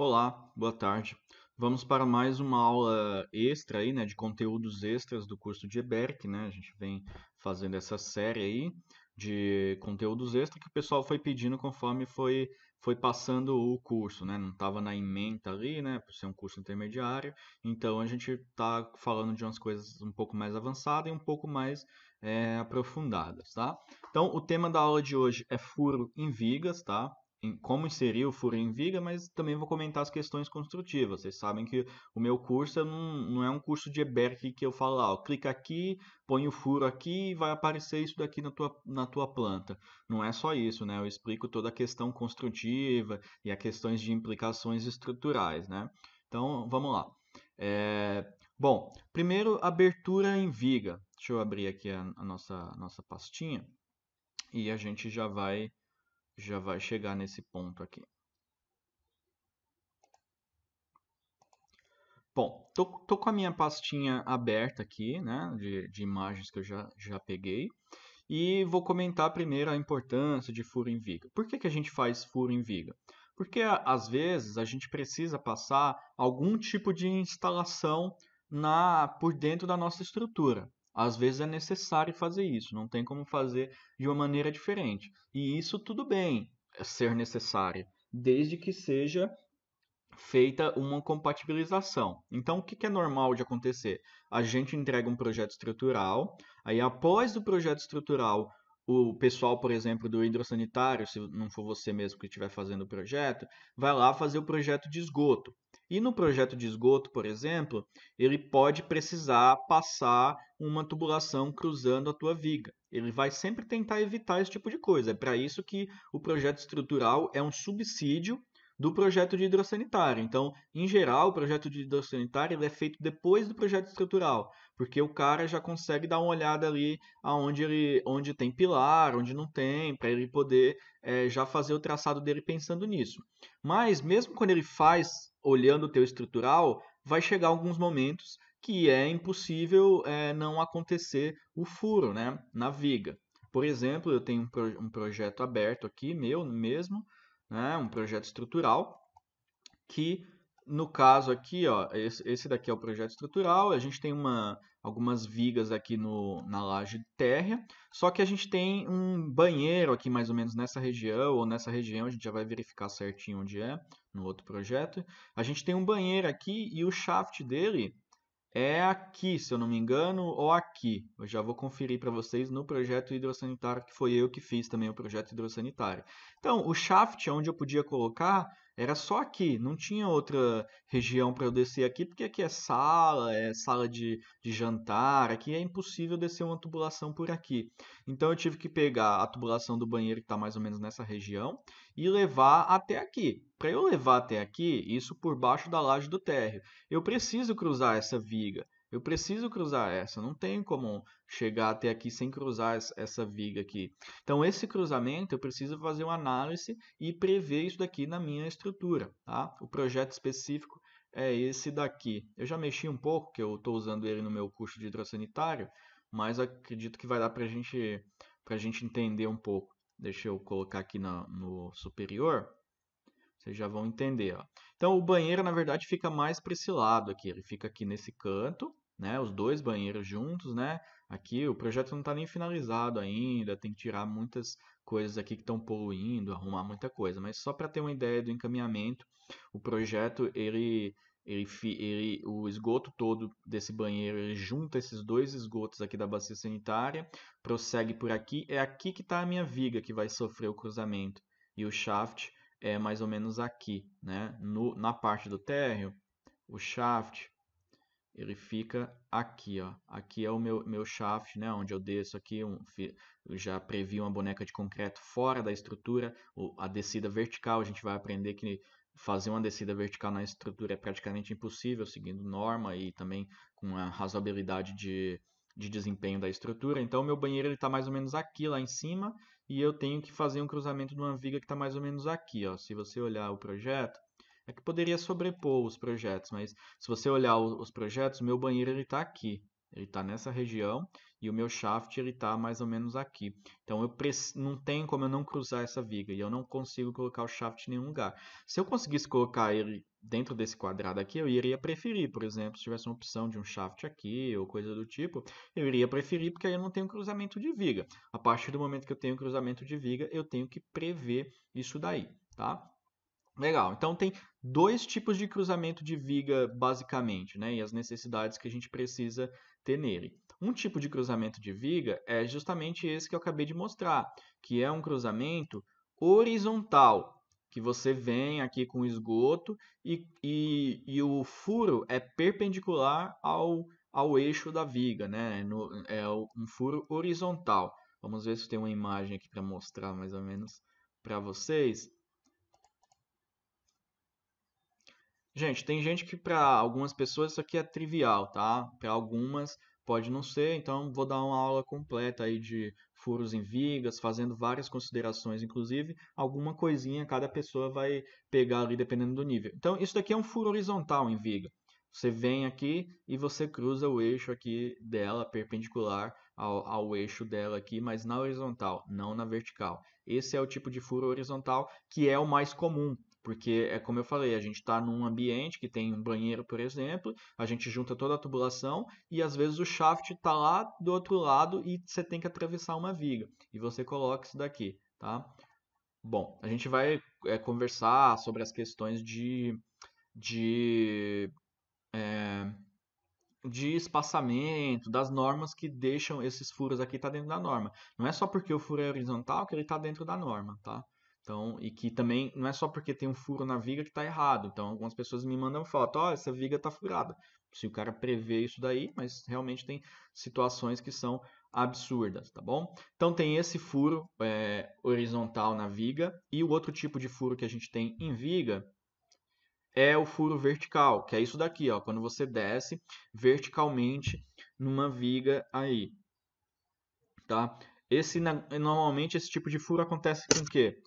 Olá, boa tarde. Vamos para mais uma aula extra aí, né, de conteúdos extras do curso de EBERC, né? A gente vem fazendo essa série aí de conteúdos extras que o pessoal foi pedindo conforme foi passando o curso, né? Não estava na ementa ali, né, por ser um curso intermediário. Então a gente está falando de umas coisas um pouco mais avançadas e um pouco mais aprofundadas, tá? Então o tema da aula de hoje é furo em vigas, tá? Como inserir o furo em viga, mas também vou comentar as questões construtivas. Vocês sabem que o meu curso não é um curso de EBERC que eu falo lá, ó, clica aqui, põe o furo aqui e vai aparecer isso daqui na tua planta. Não é só isso, né? Eu explico toda a questão construtiva e as questões de implicações estruturais, né? Então, vamos lá. Bom, primeiro, abertura em viga. Deixa eu abrir aqui a nossa pastinha e a gente já vai chegar nesse ponto aqui. Bom, tô com a minha pastinha aberta aqui, né, de imagens que eu já peguei, e vou comentar primeiro a importância de furo em viga. Por que que a gente faz furo em viga? Porque às vezes a gente precisa passar algum tipo de instalação por dentro da nossa estrutura. Às vezes é necessário fazer isso, não tem como fazer de uma maneira diferente. E isso tudo bem ser necessário, desde que seja feita uma compatibilização. Então, o que é normal de acontecer? A gente entrega um projeto estrutural, aí após o projeto estrutural, o pessoal, por exemplo, do hidrossanitário, se não for você mesmo que estiver fazendo o projeto, vai lá fazer o projeto de esgoto. E no projeto de esgoto, por exemplo, ele pode precisar passar uma tubulação cruzando a tua viga. Ele vai sempre tentar evitar esse tipo de coisa. É para isso que o projeto estrutural é um subsídio do projeto de hidrossanitário. Então, em geral, o projeto de hidrossanitário ele é feito depois do projeto estrutural, porque o cara já consegue dar uma olhada ali onde tem pilar, onde não tem, para ele poder já fazer o traçado dele pensando nisso. Mas, mesmo quando ele faz olhando o teu estrutural, vai chegar alguns momentos que é impossível não acontecer o furo, né, na viga. Por exemplo, eu tenho um projeto aberto aqui, meu mesmo, né, um projeto estrutural, que no caso aqui, ó, esse daqui é o projeto estrutural, a gente tem algumas vigas aqui na laje térrea, só que a gente tem um banheiro aqui mais ou menos nessa região, ou nessa região, a gente já vai verificar certinho onde é, no outro projeto. A gente tem um banheiro aqui e o shaft dele é aqui, se eu não me engano, ou aqui. Eu já vou conferir para vocês no projeto hidrossanitário, que foi eu que fiz também o projeto hidrossanitário. Então, o shaft onde eu podia colocar era só aqui, não tinha outra região para eu descer aqui, porque aqui é sala de jantar, aqui é impossível descer uma tubulação por aqui. Então, eu tive que pegar a tubulação do banheiro que está mais ou menos nessa região e levar até aqui. Para eu levar até aqui, isso por baixo da laje do térreo. Eu preciso cruzar essa viga. Eu preciso cruzar essa. Não tem como chegar até aqui sem cruzar essa viga aqui. Então, esse cruzamento eu preciso fazer uma análise e prever isso daqui na minha estrutura. Tá? O projeto específico é esse daqui. Eu já mexi um pouco, que eu estou usando ele no meu curso de hidrossanitário, mas acredito que vai dar para a gente entender um pouco. Deixa eu colocar aqui no superior. Vocês já vão entender, ó. Então, o banheiro, na verdade, fica mais para esse lado aqui. Ele fica aqui nesse canto, né? Os dois banheiros juntos, né? Aqui o projeto não está nem finalizado ainda. Tem que tirar muitas coisas aqui que estão poluindo, arrumar muita coisa. Mas só para ter uma ideia do encaminhamento, o projeto, o esgoto todo desse banheiro, ele junta esses dois esgotos aqui da bacia sanitária, prossegue por aqui. É aqui que está a minha viga que vai sofrer o cruzamento. E o shaft é mais ou menos aqui, né? Na parte do térreo, o shaft ele fica aqui, ó. Aqui é o meu shaft, né? Onde eu desço aqui, eu já previ uma boneca de concreto fora da estrutura. A descida vertical, a gente vai aprender que fazer uma descida vertical na estrutura é praticamente impossível, seguindo norma e também com a razoabilidade de desempenho da estrutura. Então, meu banheiro está mais ou menos aqui, lá em cima, e eu tenho que fazer um cruzamento de uma viga que está mais ou menos aqui, ó. Se você olhar o projeto, é que poderia sobrepor os projetos, mas se você olhar os projetos, o meu banheiro ele está aqui. Ele está nessa região e o meu shaft ele está mais ou menos aqui. Então não tem como eu não cruzar essa viga e eu não consigo colocar o shaft em nenhum lugar. Se eu conseguisse colocar ele dentro desse quadrado aqui, eu iria preferir, por exemplo, se tivesse uma opção de um shaft aqui ou coisa do tipo, eu iria preferir porque aí eu não tenho cruzamento de viga. A partir do momento que eu tenho cruzamento de viga, eu tenho que prever isso daí, tá? Legal. Então tem dois tipos de cruzamento de viga, basicamente, né? E as necessidades que a gente precisa ter nele. Um tipo de cruzamento de viga é justamente esse que eu acabei de mostrar, que é um cruzamento horizontal, que você vem aqui com o esgoto e o furo é perpendicular ao eixo da viga, né? Um furo horizontal. Vamos ver se tem uma imagem aqui para mostrar mais ou menos para vocês. Gente, tem gente que para algumas pessoas isso aqui é trivial, tá? Para algumas pode não ser, então vou dar uma aula completa aí de furos em vigas, fazendo várias considerações, inclusive alguma coisinha cada pessoa vai pegar ali dependendo do nível. Então, isso daqui é um furo horizontal em viga. Você vem aqui e você cruza o eixo aqui dela, perpendicular ao eixo dela aqui, mas na horizontal, não na vertical. Esse é o tipo de furo horizontal que é o mais comum, porque é como eu falei, a gente está num ambiente que tem um banheiro, por exemplo, a gente junta toda a tubulação e às vezes o shaft está lá do outro lado e você tem que atravessar uma viga. E você coloca isso daqui, tá? Bom, a gente vai conversar sobre as questões de, de espaçamento, das normas que deixam esses furos aqui tá dentro da norma. Não é só porque o furo é horizontal que ele está dentro da norma, tá? Então, e que também não é só porque tem um furo na viga que está errado. Então, algumas pessoas me mandam foto, ó, essa viga está furada. Se o cara prevê isso daí, mas realmente tem situações que são absurdas, tá bom? Então tem esse furo horizontal na viga e o outro tipo de furo que a gente tem em viga é o furo vertical, que é isso daqui, ó, quando você desce verticalmente numa viga aí, tá? Normalmente esse tipo de furo acontece com o quê?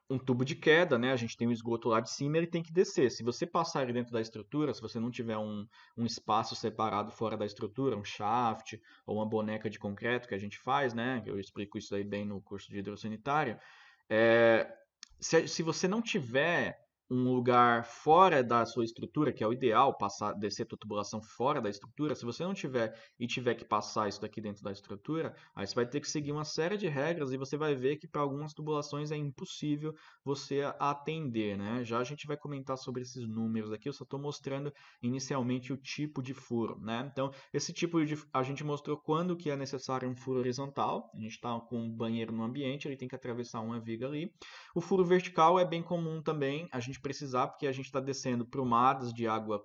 Um tubo de queda, né? A gente tem um esgoto lá de cima, ele tem que descer. Se você passar ele dentro da estrutura, se você não tiver um espaço separado fora da estrutura, um shaft ou uma boneca de concreto que a gente faz, né? Eu explico isso aí bem no curso de hidrossanitário. É, se você não tiver um lugar fora da sua estrutura, que é o ideal, descer a tua tubulação fora da estrutura, se você não tiver e tiver que passar isso daqui dentro da estrutura, aí você vai ter que seguir uma série de regras e você vai ver que para algumas tubulações é impossível você atender, né? Já a gente vai comentar sobre esses números aqui, eu só estou mostrando inicialmente o tipo de furo, né? Então, esse tipo de a gente mostrou quando que é necessário um furo horizontal, a gente está com um banheiro no ambiente, ele tem que atravessar uma viga ali. O furo vertical é bem comum também a gente precisar, porque a gente está descendo prumadas de água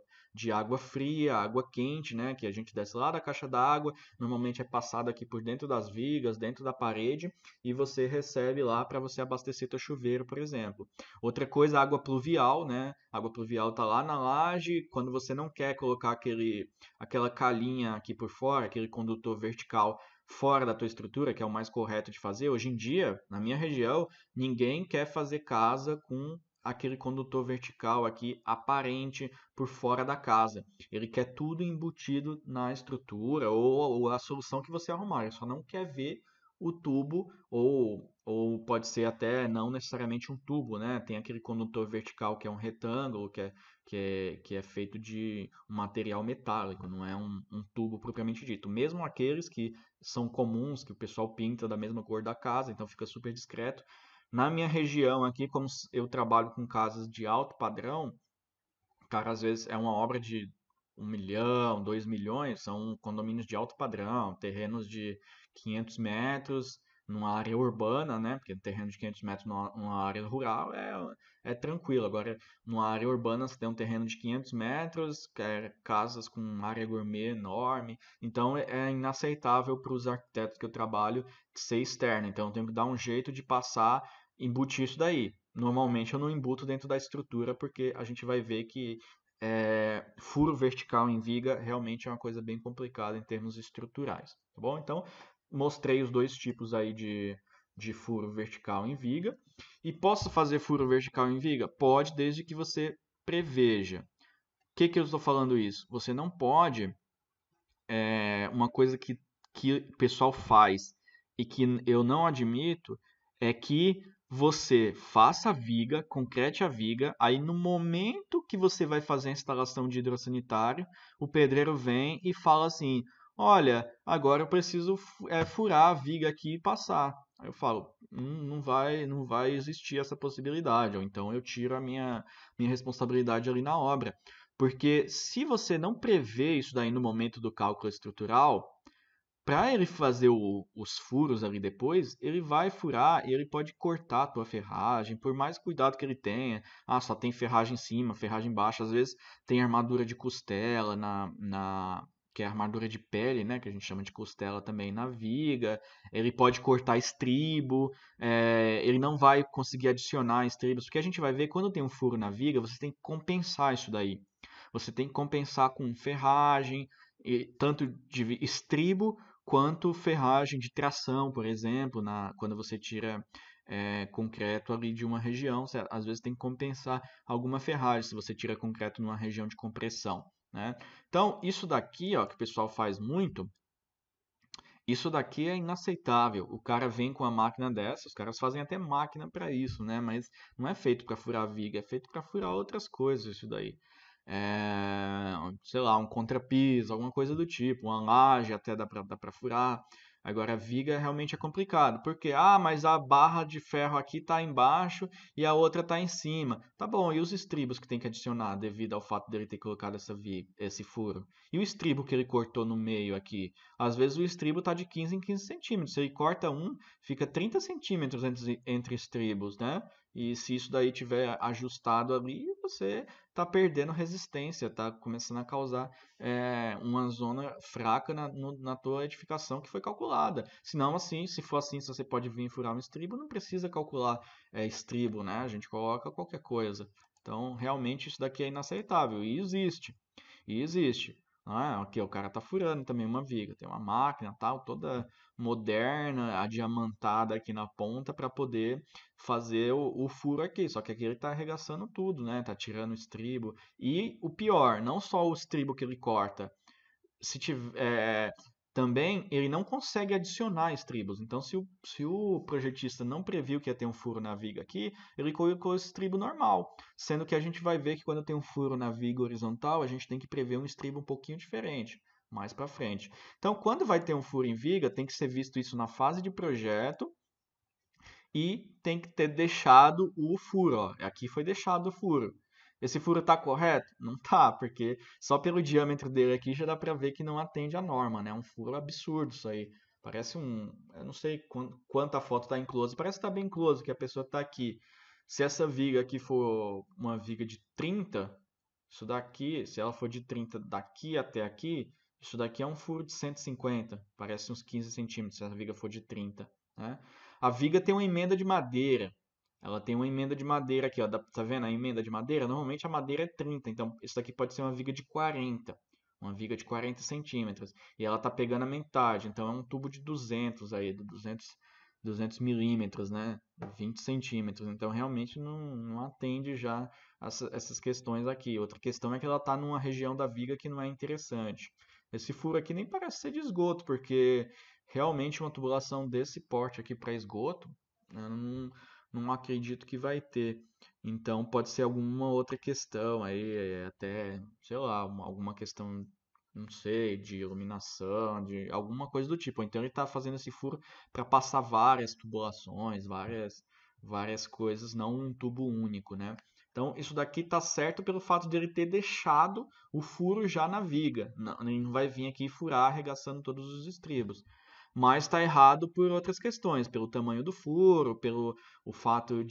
fria, água quente, né? Que a gente desce lá da caixa d'água, normalmente é passado aqui por dentro das vigas, dentro da parede, e você recebe lá para você abastecer teu chuveiro, por exemplo. Outra coisa, água pluvial, né? A água pluvial está lá na laje, quando você não quer colocar aquela calinha aqui por fora, aquele condutor vertical fora da tua estrutura, que é o mais correto de fazer. Hoje em dia, na minha região, ninguém quer fazer casa com aquele condutor vertical aqui aparente por fora da casa. Ele quer tudo embutido na estrutura ou a solução que você arrumar. Ele só não quer ver o tubo ou pode ser até não necessariamente um tubo, né? Tem aquele condutor vertical que é um retângulo, que é feito de um material metálico, não é um tubo propriamente dito. Mesmo aqueles que são comuns, que o pessoal pinta da mesma cor da casa, então fica super discreto. Na minha região aqui, como eu trabalho com casas de alto padrão, cara, às vezes é uma obra de 1 milhão, 2 milhões, são condomínios de alto padrão, terrenos de 500 metros numa área urbana, né? Porque terreno de 500 metros numa área rural é tranquilo. Agora, numa área urbana, você tem um terreno de 500 metros, casas com área gourmet enorme. Então, é inaceitável para os arquitetos que eu trabalho ser externo. Então, eu tenho que dar um jeito de passar, embutir isso daí. Normalmente eu não embuto dentro da estrutura porque a gente vai ver que furo vertical em viga realmente é uma coisa bem complicada em termos estruturais, tá bom? Então, mostrei os dois tipos aí de furo vertical em viga. E posso fazer furo vertical em viga? Pode, desde que você preveja. O que eu estou falando isso? Você não pode uma coisa que o pessoal faz e que eu não admito é que você faça a viga, concrete a viga, aí no momento que você vai fazer a instalação de hidrossanitário, o pedreiro vem e fala assim: Olha, agora eu preciso furar a viga aqui e passar. Aí eu falo, não vai existir essa possibilidade, ou então eu tiro a minha responsabilidade ali na obra. Porque se você não prevê isso daí no momento do cálculo estrutural, para ele fazer os furos ali depois, ele vai furar e ele pode cortar a tua ferragem, por mais cuidado que ele tenha. Ah, só tem ferragem em cima, ferragem embaixo. Às vezes tem armadura de costela que é a armadura de pele, né, que a gente chama de costela também na viga. Ele pode cortar estribo, ele não vai conseguir adicionar estribos, porque a gente vai ver quando tem um furo na viga, você tem que compensar isso daí. Você tem que compensar com ferragem, tanto de estribo quanto ferragem de tração, por exemplo, quando você tira concreto ali de uma região, às vezes tem que compensar alguma ferragem se você tira concreto numa região de compressão, né? Então, isso daqui, ó, que o pessoal faz muito, isso daqui é inaceitável. O cara vem com a máquina dessa, os caras fazem até máquina para isso, né? Mas não é feito para furar viga, é feito para furar outras coisas isso daí. Sei lá, um contrapiso, alguma coisa do tipo, uma laje até dá pra furar. Agora, a viga realmente é complicado, porque, mas a barra de ferro aqui está embaixo e a outra está em cima. Tá bom, e os estribos que tem que adicionar devido ao fato dele ter colocado esse furo? E o estribo que ele cortou no meio aqui? Às vezes o estribo está de 15 em 15 centímetros. Se ele corta um, fica 30 centímetros entre estribos, né? E se isso daí tiver ajustado ali, você está perdendo resistência, está começando a causar uma zona fraca na tua edificação que foi calculada. Se não, assim, se for assim, se você pode vir furar um estribo, não precisa calcular estribo, né? A gente coloca qualquer coisa. Então, realmente, isso daqui é inaceitável e existe. E existe. Não é? Aqui, o cara tá furando também uma viga. Tem uma máquina tal, toda moderna, adiamantada aqui na ponta para poder fazer o furo aqui. Só que aqui ele tá arregaçando tudo, né? Tá tirando o estribo. E o pior, não só o estribo que ele corta, se tiver, também ele não consegue adicionar estribos. Então, se o projetista não previu que ia ter um furo na viga aqui, ele colocou estribo normal. Sendo que a gente vai ver que quando tem um furo na viga horizontal, a gente tem que prever um estribo um pouquinho diferente, mais para frente. Então, quando vai ter um furo em viga, tem que ser visto isso na fase de projeto e tem que ter deixado o furo. Ó. Aqui foi deixado o furo. Esse furo está correto? Não tá, porque só pelo diâmetro dele aqui já dá para ver que não atende à norma, né? Um furo absurdo isso aí. Parece eu não sei quanta foto está em close, parece que está bem close, que a pessoa está aqui. Se essa viga aqui for uma viga de 30, isso daqui, se ela for de 30 daqui até aqui, isso daqui é um furo de 150, parece uns 15 centímetros se a viga for de 30, né? A viga tem uma emenda de madeira. Ela tem uma emenda de madeira aqui, ó. Tá vendo a emenda de madeira? Normalmente a madeira é 30, então isso daqui pode ser uma viga de 40. Uma viga de 40 centímetros. E ela tá pegando a metade, então é um tubo de 200 aí, de 200 milímetros, né? 20 centímetros. Então realmente não atende já essas questões aqui. Outra questão é que ela está numa região da viga que não é interessante. Esse furo aqui nem parece ser de esgoto, porque realmente uma tubulação desse porte aqui para esgoto, eu não acredito que vai ter. Então pode ser alguma outra questão aí, até, sei lá, alguma questão, não sei, de iluminação, de alguma coisa do tipo. Então ele está fazendo esse furo para passar várias tubulações, várias coisas, não um tubo único, né? Então isso daqui tá certo pelo fato de ele ter deixado o furo já na viga. Não, ele não vai vir aqui furar arregaçando todos os estribos. Mas está errado por outras questões, pelo tamanho do furo, pelo o fato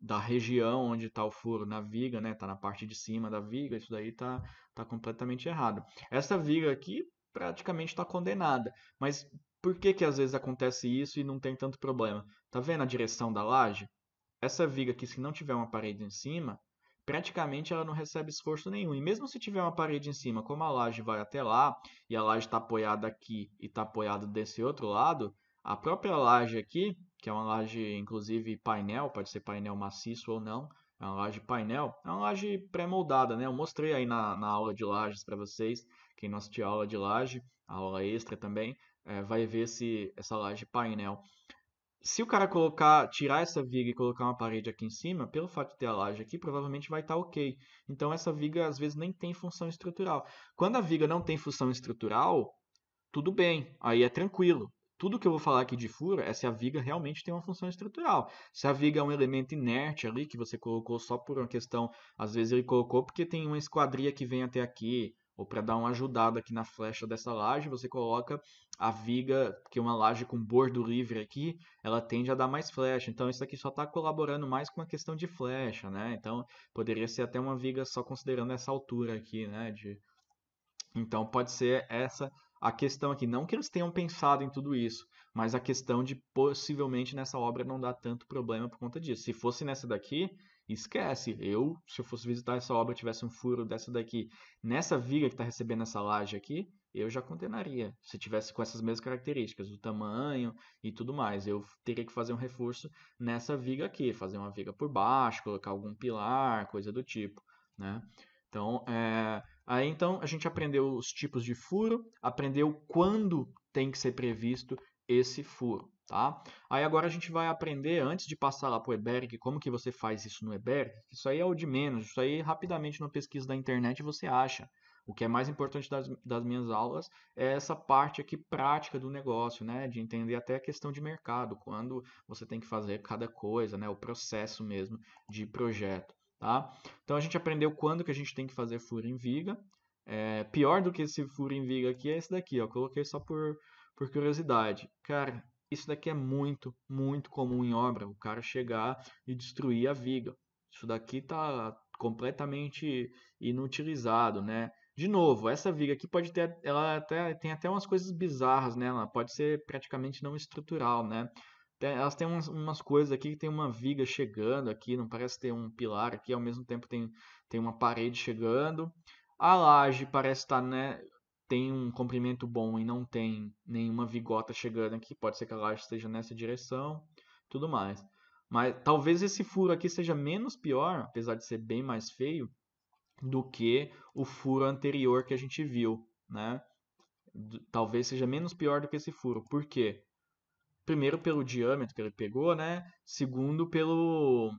da região onde está o furo na viga, né? Tá na parte de cima da viga, isso daí tá completamente errado. Essa viga aqui praticamente está condenada. Mas por que que às vezes acontece isso e não tem tanto problema? Tá vendo a direção da laje? Essa viga aqui, se não tiver uma parede em cima, praticamente ela não recebe esforço nenhum. E mesmo se tiver uma parede em cima, como a laje vai até lá, e a laje está apoiada aqui e está apoiada desse outro lado, a própria laje aqui, que é uma laje inclusive painel, pode ser painel maciço ou não, é uma laje painel, é uma laje pré-moldada, né? Eu mostrei aí na aula de lajes para vocês, quem não assistiu a aula de laje, a aula extra também, vai ver essa laje painel. Se o cara tirar essa viga e colocar uma parede aqui em cima, pelo fato de ter a laje aqui, provavelmente vai estar ok. Então essa viga às vezes nem tem função estrutural. Quando a viga não tem função estrutural, tudo bem, aí é tranquilo. Tudo que eu vou falar aqui de furo é se a viga realmente tem uma função estrutural. Se a viga é um elemento inerte ali que você colocou só por uma questão, às vezes ele colocou porque tem uma esquadria que vem até aqui, ou para dar uma ajudada aqui na flecha dessa laje, você coloca a viga, que é uma laje com bordo livre aqui, ela tende a dar mais flecha. Então isso aqui só está colaborando mais com a questão de flecha, né? Então poderia ser até uma viga só considerando essa altura aqui, né? Então pode ser essa a questão aqui. Não que eles tenham pensado em tudo isso, mas a questão de possivelmente nessa obra não dar tanto problema por conta disso. Se fosse nessa daqui, esquece. Se eu fosse visitar essa obra e tivesse um furo dessa daqui, nessa viga que está recebendo essa laje aqui, eu já condenaria. Se tivesse com essas mesmas características, o tamanho e tudo mais, eu teria que fazer um reforço nessa viga aqui, fazer uma viga por baixo, colocar algum pilar, coisa do tipo, né? Então, aí então a gente aprendeu os tipos de furo, aprendeu quando tem que ser previsto esse furo, tá? Aí agora a gente vai aprender, antes de passar lá para o eBERG, como que você faz isso no eBERG. Isso aí é o de menos, isso aí rapidamente na pesquisa da internet você acha. O que é mais importante das minhas aulas é essa parte aqui prática do negócio, né? De entender até a questão de mercado, quando você tem que fazer cada coisa, né? O processo mesmo de projeto, tá? Então a gente aprendeu quando que a gente tem que fazer furo em viga. Pior do que esse furo em viga aqui é esse daqui, ó. Coloquei só por curiosidade. Cara, isso daqui é muito, muito comum em obra. O cara chegar e destruir a viga. Isso daqui tá completamente inutilizado, né? De novo, essa viga aqui tem até umas coisas bizarras, né? Ela pode ser praticamente não estrutural, né? Elas têm umas coisas aqui que tem uma viga chegando aqui, não parece ter um pilar aqui, ao mesmo tempo tem uma parede chegando. A laje parece estar, né, tem um comprimento bom e não tem nenhuma vigota chegando aqui. Pode ser que a laje esteja nessa direção, tudo mais. Mas talvez esse furo aqui seja menos pior, apesar de ser bem mais feio, do que o furo anterior que a gente viu, né? Talvez seja menos pior do que esse furo. Por quê? Primeiro pelo diâmetro que ele pegou, né? Segundo pela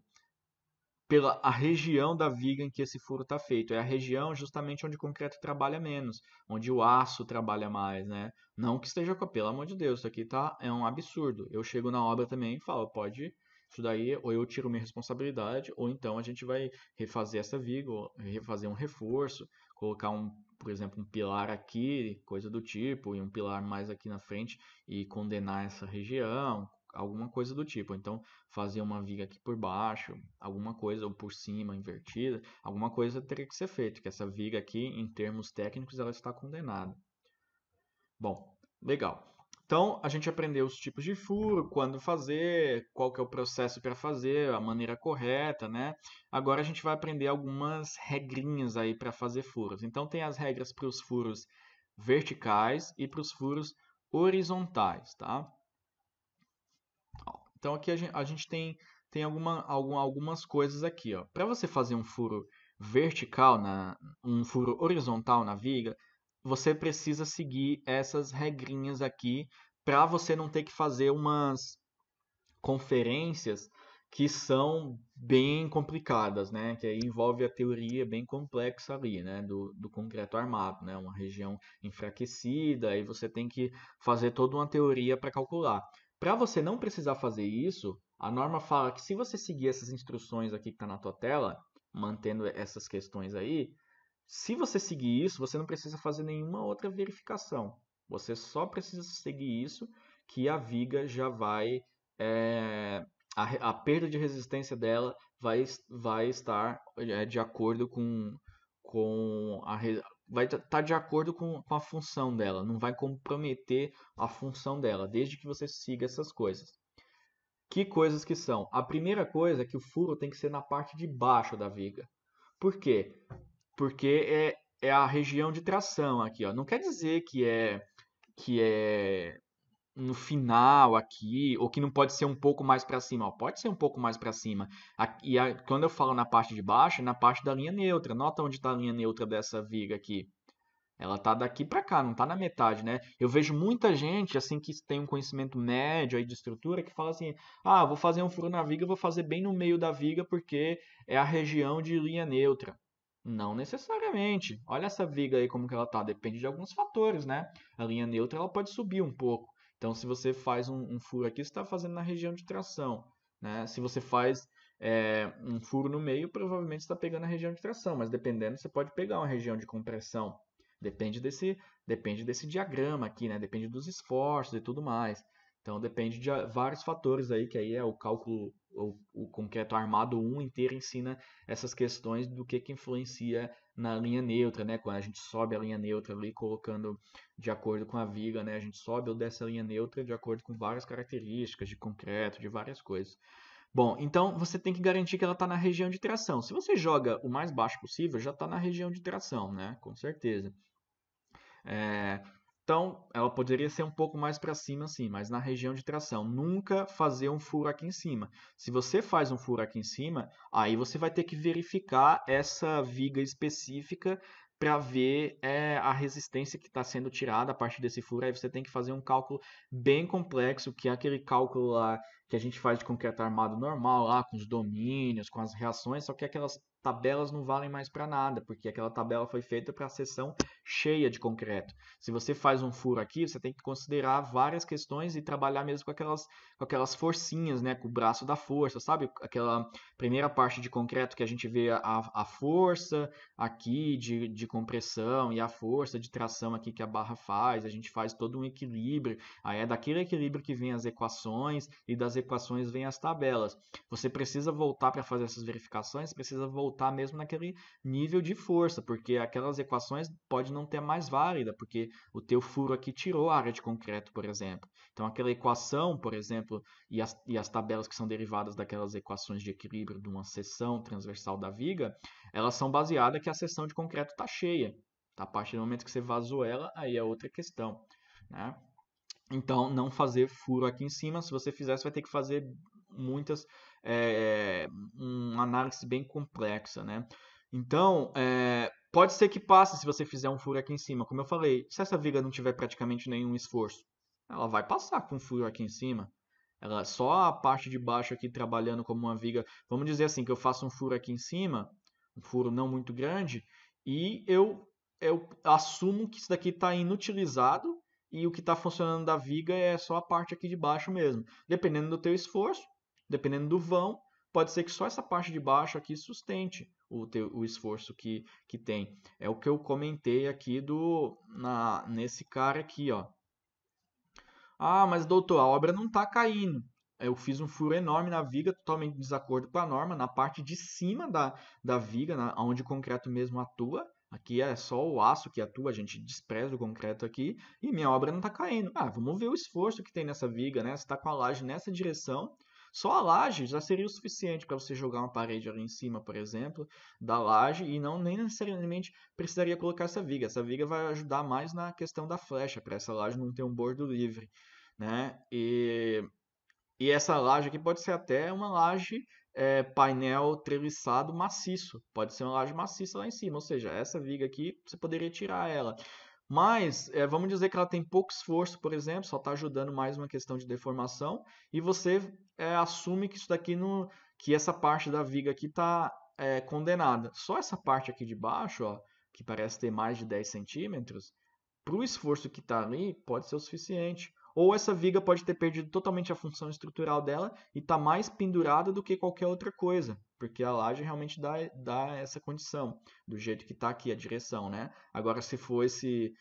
a região da viga em que esse furo está feito. É a região justamente onde o concreto trabalha menos, onde o aço trabalha mais, né? Não que esteja pelo amor de Deus, isso aqui é um absurdo. Eu chego na obra também e falo, pode, isso daí, ou eu tiro minha responsabilidade, ou então a gente vai refazer essa viga, ou refazer um reforço, colocar por exemplo, um pilar aqui, coisa do tipo, e um pilar mais aqui na frente e condenar essa região, alguma coisa do tipo. Então, fazer uma viga aqui por baixo, alguma coisa, ou por cima, invertida, alguma coisa teria que ser feita, que essa viga aqui, em termos técnicos, ela está condenada. Bom, legal. Então, a gente aprendeu os tipos de furo, quando fazer, qual que é o processo para fazer, a maneira correta, né? Agora a gente vai aprender algumas regrinhas aí para fazer furos. Então, tem as regras para os furos verticais e para os furos horizontais, tá? Então aqui a gente tem algumas coisas aqui, ó. Para você fazer um furo vertical, um furo horizontal na viga, você precisa seguir essas regrinhas aqui para você não ter que fazer umas conferências que são bem complicadas, né? Que aí envolve a teoria bem complexa ali, né? Do concreto armado, né? Uma região enfraquecida, aí você tem que fazer toda uma teoria para calcular. Para você não precisar fazer isso, a norma fala que se você seguir essas instruções aqui que está na tua tela, mantendo essas questões aí, se você seguir isso, você não precisa fazer nenhuma outra verificação. Você só precisa seguir isso, que a viga já vai. é, a perda de resistência dela vai estar de acordo com vai estar de acordo com a função dela, não vai comprometer a função dela, desde que você siga essas coisas. Que coisas que são? A primeira coisa é que o furo tem que ser na parte de baixo da viga. Por quê? Porque é a região de tração aqui, ó. Não quer dizer que é no final aqui, ou que não pode ser um pouco mais para cima, ó, pode ser um pouco mais para cima. Quando eu falo na parte de baixo, é na parte da linha neutra. Nota onde está a linha neutra dessa viga aqui. Ela tá daqui para cá, não tá na metade, né? Eu vejo muita gente assim que tem um conhecimento médio aí de estrutura que fala assim: "Ah, vou fazer um furo na viga, vou fazer bem no meio da viga porque é a região de linha neutra". Não necessariamente. Olha essa viga aí como que ela tá, depende de alguns fatores, né? A linha neutra ela pode subir um pouco. Então, se você faz um furo aqui, você está fazendo na região de tração, né? Se você faz um furo no meio, provavelmente está pegando a região de tração, mas dependendo, você pode pegar uma região de compressão. Depende desse diagrama aqui, né? Depende dos esforços e tudo mais. Então depende de vários fatores aí, que aí é o cálculo, o concreto armado 1 inteiro ensina essas questões do que influencia na linha neutra, né? Quando a gente sobe a linha neutra ali, colocando de acordo com a viga, né? A gente sobe ou desce a linha neutra de acordo com várias características de concreto, de várias coisas. Bom, então você tem que garantir que ela está na região de tração. Se você joga o mais baixo possível, já está na região de tração, né? Com certeza. É, então, ela poderia ser um pouco mais para cima, sim, mas na região de tração. Nunca fazer um furo aqui em cima. Se você faz um furo aqui em cima, aí você vai ter que verificar essa viga específica para ver a resistência que está sendo tirada a partir desse furo. Aí você tem que fazer um cálculo bem complexo, que é aquele cálculo lá que a gente faz de concreto armado normal, lá com os domínios, com as reações, só que aquelas tabelas não valem mais para nada, porque aquela tabela foi feita para a seção cheia de concreto. Se você faz um furo aqui, você tem que considerar várias questões e trabalhar mesmo com aquelas forcinhas, né? Com o braço da força, sabe? Aquela primeira parte de concreto que a gente vê a força aqui de compressão e a força de tração aqui que a barra faz. A gente faz todo um equilíbrio. Aí é daquele equilíbrio que vem as equações e das equações vem as tabelas. Você precisa voltar para fazer essas verificações, precisa voltar mesmo naquele nível de força, porque aquelas equações pode não ter mais válida, porque o teu furo aqui tirou a área de concreto, por exemplo. Então aquela equação, por exemplo, e as tabelas que são derivadas daquelas equações de equilíbrio de uma seção transversal da viga, elas são baseadas que a seção de concreto está cheia. Tá? A partir do momento que você vazou ela, aí é outra questão, né? Então, não fazer furo aqui em cima. Se você fizer, você vai ter que fazer muitas, uma análise bem complexa, né? Então, pode ser que passe se você fizer um furo aqui em cima. Como eu falei, se essa viga não tiver praticamente nenhum esforço, ela vai passar com um furo aqui em cima. Ela, só a parte de baixo aqui trabalhando como uma viga. Vamos dizer assim, que eu faço um furo aqui em cima, um furo não muito grande, e eu assumo que isso daqui está inutilizado e o que está funcionando da viga é só a parte aqui de baixo mesmo. Dependendo do teu esforço, dependendo do vão, pode ser que só essa parte de baixo aqui sustente o esforço que tem. É o que eu comentei aqui nesse cara aqui, ó. Ah, mas doutor, a obra não está caindo. Eu fiz um furo enorme na viga, totalmente em desacordo com a norma, na parte de cima da viga, onde o concreto mesmo atua. Aqui é só o aço que atua, a gente despreza o concreto aqui e minha obra não está caindo. Ah, vamos ver o esforço que tem nessa viga, né? Você está com a laje nessa direção. Só a laje já seria o suficiente para você jogar uma parede ali em cima, por exemplo, da laje e não nem necessariamente precisaria colocar essa viga. Essa viga vai ajudar mais na questão da flecha, para essa laje não ter um bordo livre, né? E essa laje aqui pode ser até uma laje painel treliçado maciço. Pode ser uma laje maciça lá em cima. Ou seja, essa viga aqui você poderia tirar ela. Mas vamos dizer que ela tem pouco esforço, por exemplo, só está ajudando mais uma questão de deformação. E você assume que isso daqui não, que essa parte da viga aqui está condenada. Só essa parte aqui de baixo, ó, que parece ter mais de 10 centímetros, para o esforço que está ali, pode ser o suficiente. Ou essa viga pode ter perdido totalmente a função estrutural dela e está mais pendurada do que qualquer outra coisa, porque a laje realmente dá essa condição, do jeito que está aqui a direção, né? Agora, se fosse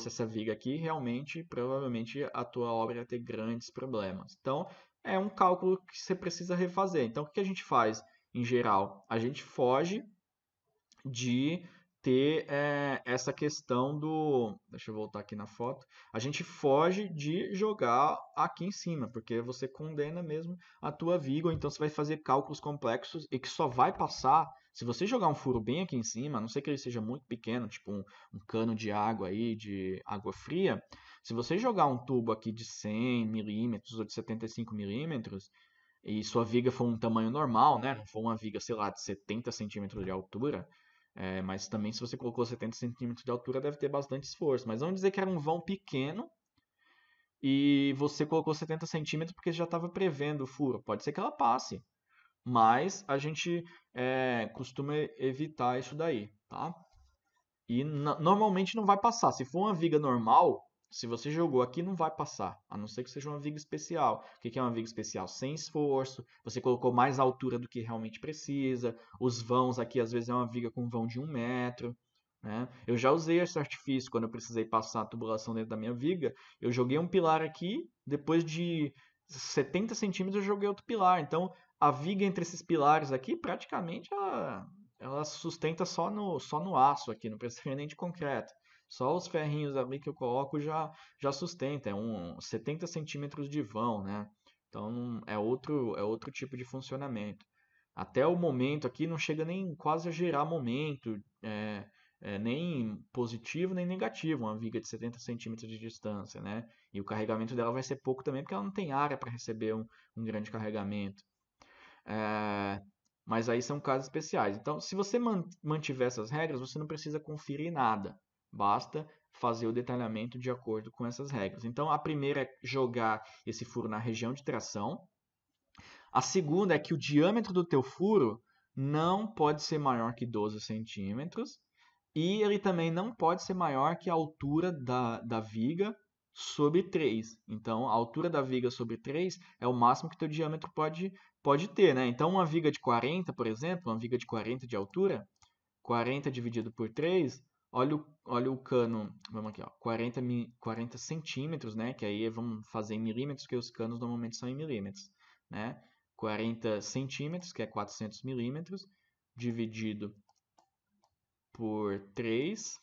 essa viga aqui, realmente, provavelmente a tua obra ia ter grandes problemas. Então, é um cálculo que você precisa refazer. Então, o que a gente faz, em geral? A gente foge de ter essa questão do. Deixa eu voltar aqui na foto. A gente foge de jogar aqui em cima, porque você condena mesmo a tua viga, ou então você vai fazer cálculos complexos e que só vai passar. Se você jogar um furo bem aqui em cima, a não ser que ele seja muito pequeno, tipo um cano de água aí, de água fria, Se você jogar um tubo aqui de 100 milímetros ou de 75 milímetros, e sua viga for um tamanho normal, né? Não for uma viga, sei lá, de 70 centímetros de altura, mas também se você colocou 70 centímetros de altura, deve ter bastante esforço. Mas vamos dizer que era um vão pequeno e você colocou 70 centímetros porque já estava prevendo o furo. Pode ser que ela passe, mas a gente costuma evitar isso daí, tá? E normalmente não vai passar. Se for uma viga normal, se você jogou aqui, não vai passar. A não ser que seja uma viga especial. O que é uma viga especial? Sem esforço, você colocou mais altura do que realmente precisa. Os vãos aqui, às vezes, é uma viga com vão de 1 metro. Né? Eu já usei esse artifício quando eu precisei passar a tubulação dentro da minha viga. Eu joguei um pilar aqui, depois de 70 centímetros eu joguei outro pilar. Então, a viga entre esses pilares aqui, praticamente, ela sustenta só no aço aqui, não precisa nem de concreto. Só os ferrinhos ali que eu coloco já sustenta, é 70 centímetros de vão, né? Então é outro tipo de funcionamento. Até o momento aqui não chega nem quase a gerar momento, nem positivo nem negativo, uma viga de 70 centímetros de distância, né? E o carregamento dela vai ser pouco também, porque ela não tem área para receber um grande carregamento. É, mas aí são casos especiais. Então, se você mantiver essas regras, você não precisa conferir nada. Basta fazer o detalhamento de acordo com essas regras. Então, a primeira é jogar esse furo na região de tração. A segunda é que o diâmetro do teu furo não pode ser maior que 12 centímetros. E ele também não pode ser maior que a altura da viga sobre 3. Então, a altura da viga sobre 3 é o máximo que teu diâmetro pode ter, né? Então, uma viga de 40, por exemplo, uma viga de 40 de altura, 40 dividido por 3, olha o cano, vamos aqui, ó, 40 centímetros, né? Que aí vamos fazer em milímetros, que os canos normalmente são em milímetros, né? 40 centímetros, que é 400 milímetros, dividido por 3.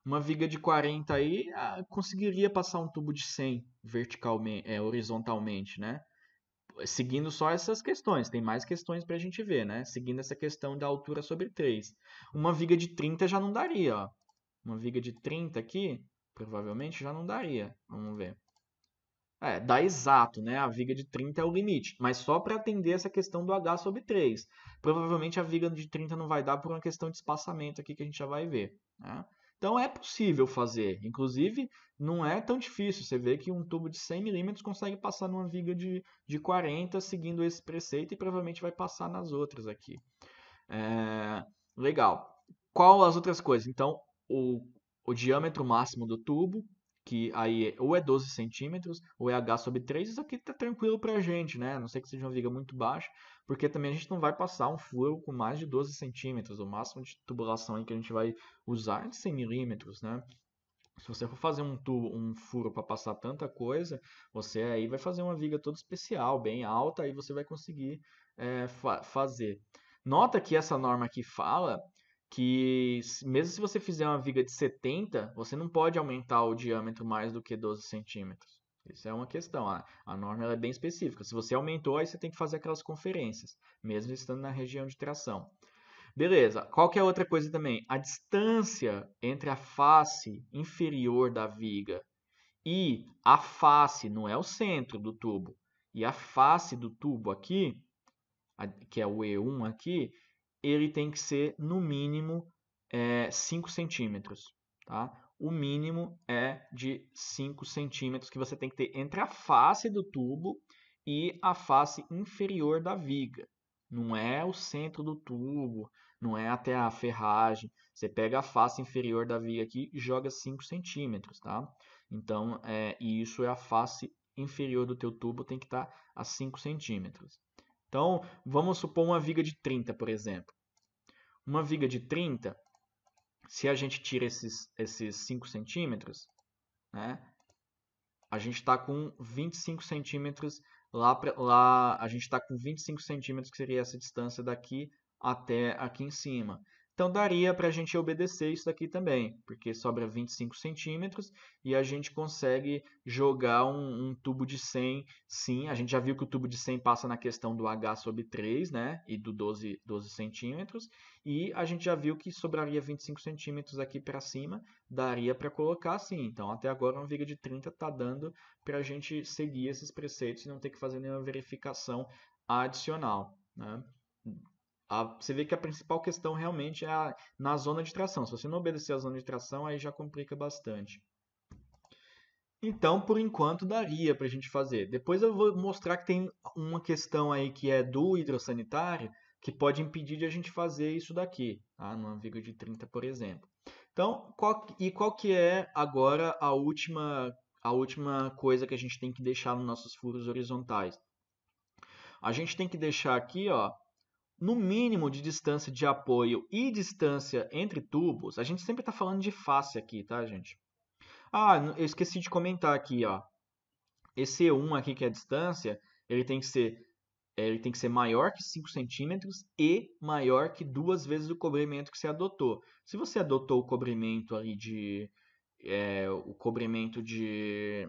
Uma viga de 40 aí conseguiria passar um tubo de 100 verticalmente, horizontalmente, né? Seguindo só essas questões, tem mais questões para a gente ver, né? Seguindo essa questão da altura sobre 3. Uma viga de 30 já não daria, ó. Uma viga de 30 aqui, provavelmente já não daria. Vamos ver. Dá exato, né? A viga de 30 é o limite, mas só para atender essa questão do H sobre 3. Provavelmente a viga de 30 não vai dar por uma questão de espaçamento aqui que a gente já vai ver, né? Então é possível fazer, inclusive não é tão difícil. Você vê que um tubo de 100 milímetros consegue passar numa viga de 40 seguindo esse preceito e provavelmente vai passar nas outras aqui. Legal. Qual as outras coisas? Então, o diâmetro máximo do tubo, que aí ou é 12 centímetros ou é H sobre 3, isso aqui tá tranquilo pra gente, né? A não ser que seja uma viga muito baixa, porque também a gente não vai passar um furo com mais de 12 centímetros. O máximo de tubulação aí que a gente vai usar é de 100 milímetros, né? Se você for fazer um furo para passar tanta coisa, você aí vai fazer uma viga toda especial, bem alta, aí você vai conseguir fazer. Nota que essa norma aqui fala que mesmo se você fizer uma viga de 70, você não pode aumentar o diâmetro mais do que 12 centímetros. Isso é uma questão. A norma ela é bem específica. Se você aumentou, aí você tem que fazer aquelas conferências, mesmo estando na região de tração. Beleza. Qual que é outra coisa também? A distância entre a face inferior da viga e a face, não é o centro do tubo, e a face do tubo aqui, que é o E1 aqui, ele tem que ser no mínimo 5 centímetros. Tá? O mínimo é de 5 centímetros que você tem que ter entre a face do tubo e a face inferior da viga. Não é o centro do tubo, não é até a ferragem. Você pega a face inferior da viga aqui e joga 5 centímetros. Tá? Então, e isso é a face inferior do teu tubo, tem que estar a 5 centímetros. Então, vamos supor uma viga de 30, por exemplo. Uma viga de 30, se a gente tira esses 5 centímetros, né, a gente está com 25 centímetros lá a gente está com 25 centímetros, que seria essa distância daqui até aqui em cima. Então daria para a gente obedecer isso daqui também, porque sobra 25 centímetros e a gente consegue jogar um tubo de 100, sim. A gente já viu que o tubo de 100 passa na questão do H sobre 3, né? E do 12 centímetros. E a gente já viu que sobraria 25 centímetros aqui para cima, daria para colocar sim. Então até agora uma viga de 30 está dando para a gente seguir esses preceitos e não ter que fazer nenhuma verificação adicional, né? Você vê que a principal questão realmente é na zona de tração. Se você não obedecer a zona de tração, aí já complica bastante. Então, por enquanto, daria para a gente fazer. Depois eu vou mostrar que tem uma questão aí que é do hidrossanitário que pode impedir de a gente fazer isso daqui, tá? Numa viga de 30, por exemplo. Então, qual que é agora a última coisa que a gente tem que deixar nos nossos furos horizontais? A gente tem que deixar aqui, ó, no mínimo de distância de apoio e distância entre tubos. A gente sempre está falando de face aqui, tá, gente? Ah, eu esqueci de comentar aqui, ó. Esse E1 aqui, que é a distância, ele tem que ser maior que 5 centímetros e maior que 2 vezes o cobrimento que você adotou. Se você adotou o cobrimento ali o cobrimento de,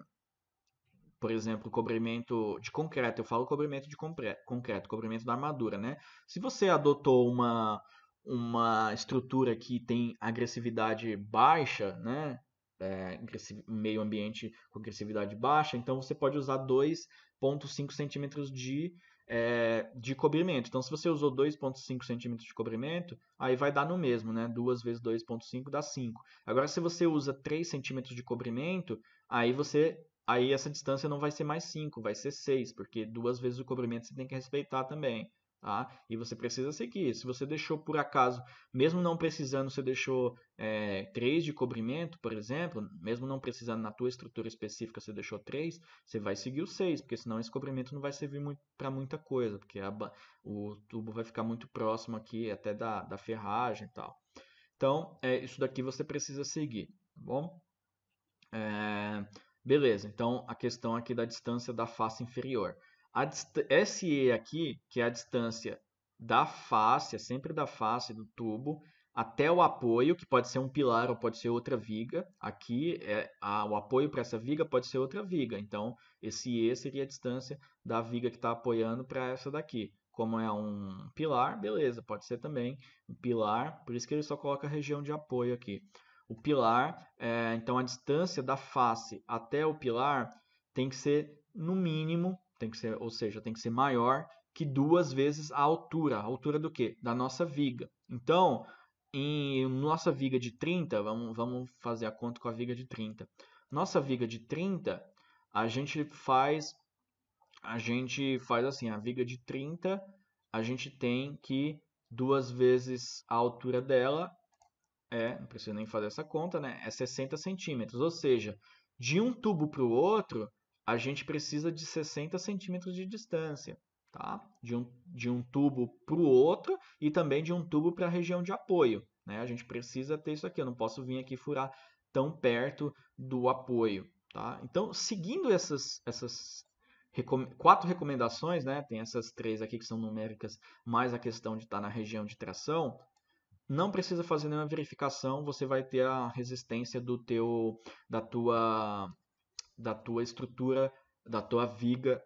por exemplo, cobrimento de concreto, eu falo cobrimento de concreto, cobrimento da armadura, né? Se você adotou uma estrutura que tem agressividade baixa, né? Meio ambiente com agressividade baixa, então você pode usar 2,5 centímetros de cobrimento. Então, se você usou 2,5 centímetros de cobrimento, aí vai dar no mesmo, né? 2 vezes 2,5 dá 5. Agora, se você usa 3 centímetros de cobrimento, aí essa distância não vai ser mais 5, vai ser 6, porque 2 vezes o cobrimento você tem que respeitar também. Tá? E você precisa seguir. Se você deixou por acaso, mesmo não precisando, você deixou 3 de cobrimento, por exemplo, mesmo não precisando na tua estrutura específica, você deixou 3, você vai seguir o 6, porque senão esse cobrimento não vai servir para muita coisa, porque o tubo vai ficar muito próximo aqui até da ferragem e tal. Então, isso daqui você precisa seguir, tá bom? Beleza, então a questão aqui da distância da face inferior. SE aqui, que é a distância da face, é sempre da face do tubo, até o apoio, que pode ser um pilar ou pode ser outra viga. Aqui, o apoio para essa viga pode ser outra viga. Então, esse E seria a distância da viga que está apoiando para essa daqui. Como é um pilar, beleza, pode ser também um pilar, por isso que ele só coloca a região de apoio aqui. O pilar, então a distância da face até o pilar tem que ser no mínimo, ou seja, tem que ser maior que 2 vezes a altura. A altura do quê? Da nossa viga. Então, em nossa viga de 30, vamos fazer a conta com a viga de 30. Nossa viga de 30, a gente faz assim, a viga de 30, a gente tem que 2 vezes a altura dela não preciso nem fazer essa conta, né? É 60 centímetros. Ou seja, de um tubo para o outro, a gente precisa de 60 centímetros de distância, tá? De um tubo para o outro e também de um tubo para a região de apoio, né? A gente precisa ter isso aqui. Eu não posso vir aqui furar tão perto do apoio, tá? Então, seguindo essas 4 recomendações, né? Tem essas 3 aqui que são numéricas, mais a questão de estar na região de tração. Não precisa fazer nenhuma verificação, você vai ter a resistência da tua estrutura, da tua viga,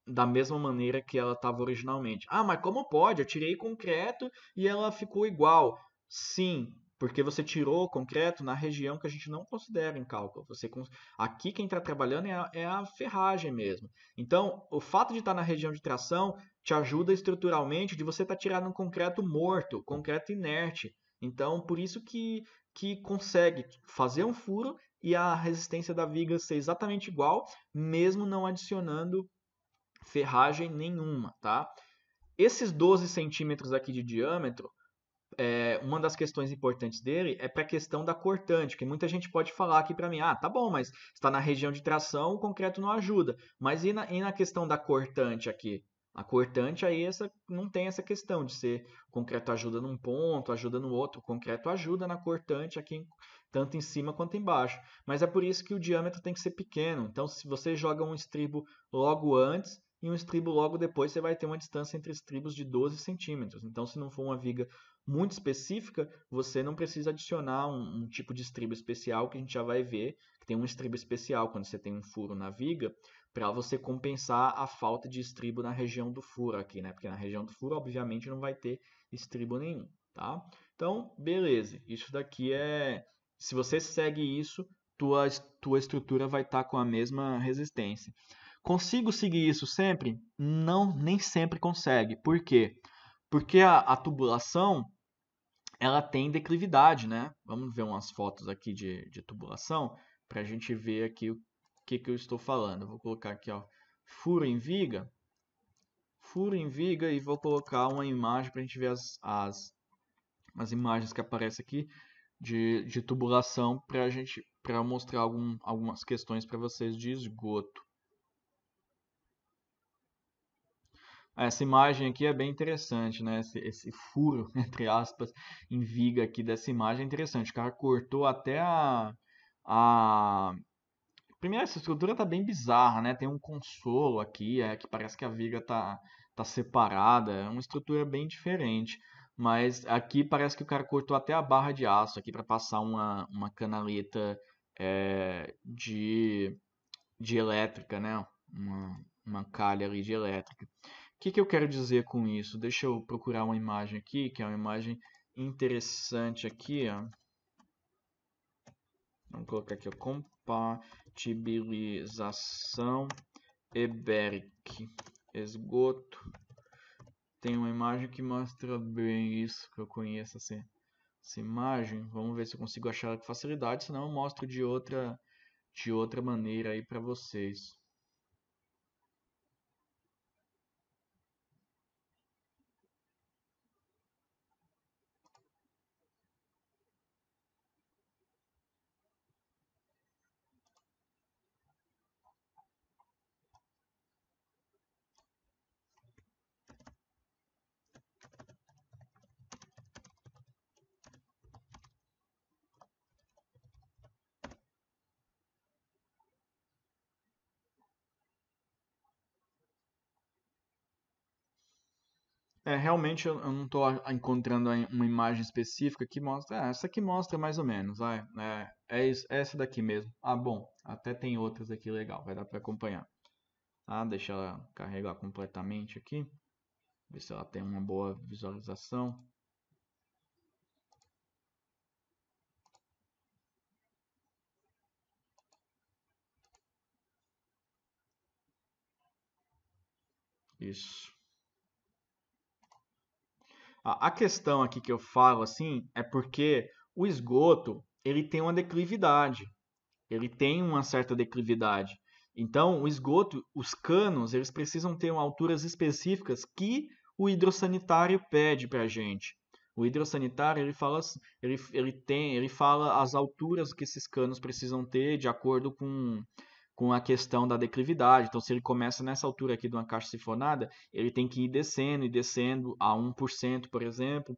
da mesma maneira que ela estava originalmente. Ah, mas como pode? Eu tirei concreto e ela ficou igual. Sim, porque você tirou o concreto na região que a gente não considera em cálculo. Aqui quem está trabalhando é a ferragem mesmo. Então, o fato de estar na região de tração te ajuda estruturalmente de você estar tirando um concreto morto, concreto inerte. Então, por isso que consegue fazer um furo e a resistência da viga ser exatamente igual, mesmo não adicionando ferragem nenhuma, tá? Esses 12 centímetros aqui de diâmetro, uma das questões importantes dele é para a questão da cortante, que muita gente pode falar aqui para mim, tá bom, mas está na região de tração, o concreto não ajuda. Mas e na questão da cortante aqui? A cortante aí não tem essa questão de ser o concreto ajuda num ponto, ajuda no outro. O concreto ajuda na cortante aqui, tanto em cima quanto embaixo. Mas é por isso que o diâmetro tem que ser pequeno. Então, se você joga um estribo logo antes e um estribo logo depois, você vai ter uma distância entre estribos de 12 centímetros. Então, se não for uma viga muito específica, você não precisa adicionar um tipo de estribo especial, que a gente já vai ver que tem um estribo especial quando você tem um furo na viga, para você compensar a falta de estribo na região do furo aqui, né? Porque na região do furo, obviamente, não vai ter estribo nenhum, tá? Então, beleza. Isso daqui é... Se você segue isso, tua estrutura vai estar com a mesma resistência. Consigo seguir isso sempre? Não, nem sempre consegue. Por quê? Porque a tubulação, ela tem declividade, né? Vamos ver umas fotos aqui de tubulação para a gente ver aqui o que eu estou falando. Eu vou colocar aqui, ó, furo em viga e vou colocar uma imagem para a gente ver as imagens que aparecem aqui de tubulação para mostrar algumas questões para vocês de esgoto. Essa imagem aqui é bem interessante, né? Esse furo, entre aspas, em viga aqui dessa imagem é interessante. O cara cortou até a... Primeiro, essa estrutura tá bem bizarra, né? Tem um consolo aqui, que parece que a viga tá separada. É uma estrutura bem diferente. Mas aqui parece que o cara cortou até a barra de aço aqui para passar uma canaleta de elétrica, né? Uma calha ali de elétrica. O que eu quero dizer com isso? Deixa eu procurar uma imagem aqui, que é uma imagem interessante aqui, ó. Vamos colocar aqui, ó, compatibilização EBERIC esgoto. Tem uma imagem que mostra bem isso, que eu conheço essa imagem. Vamos ver se eu consigo achar ela com facilidade, senão eu mostro de outra maneira aí para vocês. Realmente eu não estou encontrando uma imagem específica que mostra. Essa aqui mostra mais ou menos. É essa daqui mesmo. Ah, bom, até tem outras aqui legal, vai dar para acompanhar. Tá? Deixa ela carregar completamente aqui. Ver se ela tem uma boa visualização. Isso. A questão aqui que eu falo assim é porque o esgoto ele tem uma declividade. Ele tem uma certa declividade. Então, o esgoto, os canos, eles precisam ter alturas específicas que o hidrossanitário pede para a gente. O hidrossanitário ele fala as alturas que esses canos precisam ter de acordo com a questão da declividade. Então, se ele começa nessa altura aqui de uma caixa sifonada, ele tem que ir descendo e descendo a 1%, por exemplo.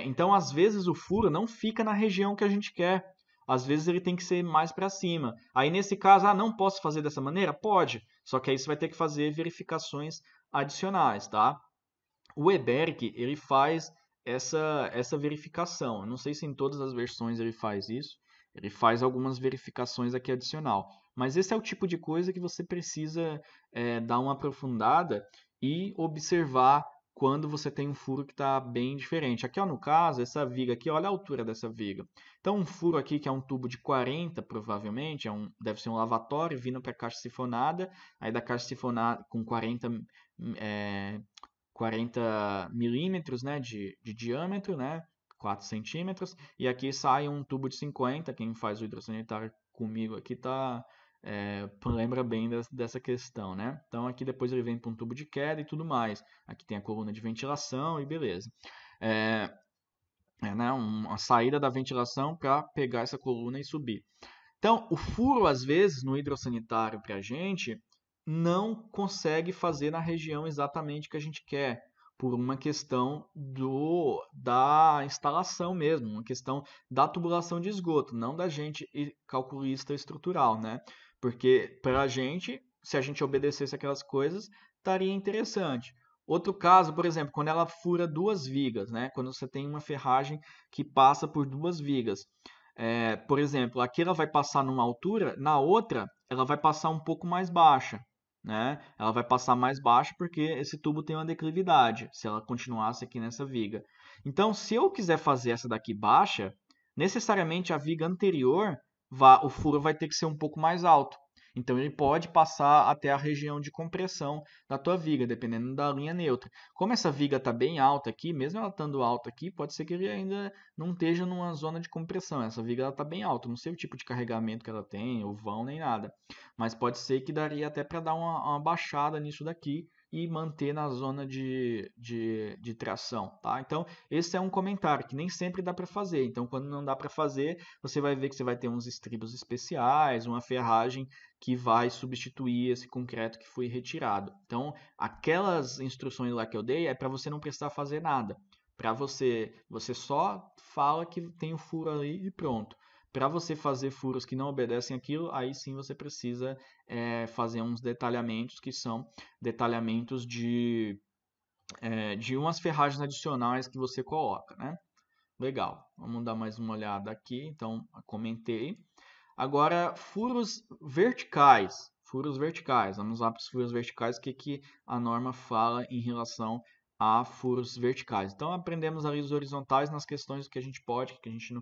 Então, às vezes, o furo não fica na região que a gente quer. Às vezes ele tem que ser mais para cima. Aí nesse caso, não posso fazer dessa maneira? Pode. Só que aí você vai ter que fazer verificações adicionais, tá? O EBERIC, ele faz essa verificação. Eu não sei se em todas as versões ele faz isso. Ele faz algumas verificações aqui adicional. Mas esse é o tipo de coisa que você precisa dar uma aprofundada e observar quando você tem um furo que está bem diferente. Aqui, ó, no caso, essa viga aqui, olha a altura dessa viga. Então, um furo aqui que é um tubo de 40, provavelmente, deve ser um lavatório vindo para a caixa sifonada. Aí da caixa sifonada com 40 milímetros, né, de diâmetro, né, 4 centímetros, e aqui sai um tubo de 50. Quem faz o hidrossanitário comigo aqui lembra bem dessa questão, né? Então aqui depois ele vem para um tubo de queda e tudo mais. Aqui tem a coluna de ventilação e beleza. Né, uma saída da ventilação para pegar essa coluna e subir. Então, o furo, às vezes, no hidrossanitário para a gente, não consegue fazer na região exatamente que a gente quer, por uma questão da instalação mesmo, uma questão da tubulação de esgoto, não da gente calculista estrutural, né? Porque para a gente, se a gente obedecesse aquelas coisas, estaria interessante. Outro caso, por exemplo, quando ela fura duas vigas, né? Quando você tem uma ferragem que passa por duas vigas. Por exemplo, aqui ela vai passar numa altura, na outra ela vai passar um pouco mais baixa, né? Ela vai passar mais baixa porque esse tubo tem uma declividade, se ela continuasse aqui nessa viga. Então, se eu quiser fazer essa daqui baixa, necessariamente a viga anterior, o furo vai ter que ser um pouco mais alto. Então, ele pode passar até a região de compressão da tua viga, dependendo da linha neutra. Como essa viga está bem alta aqui, mesmo ela estando alta aqui, pode ser que ele ainda não esteja numa zona de compressão. Essa viga está bem alta, não sei o tipo de carregamento que ela tem, ou vão, nem nada. Mas pode ser que daria até para dar uma baixada nisso daqui e manter na zona de tração, tá? Então, esse é um comentário que nem sempre dá para fazer. Então, quando não dá para fazer, você vai ver que você vai ter uns estribos especiais, uma ferragem que vai substituir esse concreto que foi retirado. Então, aquelas instruções lá que eu dei é para você não precisar fazer nada. Para você só fala que tem o furo ali e pronto. Para você fazer furos que não obedecem aquilo, aí sim você precisa fazer uns detalhamentos que são detalhamentos de umas ferragens adicionais que você coloca, né? Legal, vamos dar mais uma olhada aqui. Então, comentei. Agora, furos verticais. Furos verticais. Vamos lá para os furos verticais. O que a norma fala em relação a furos verticais? Então, aprendemos ali os horizontais nas questões que a gente pode, que a gente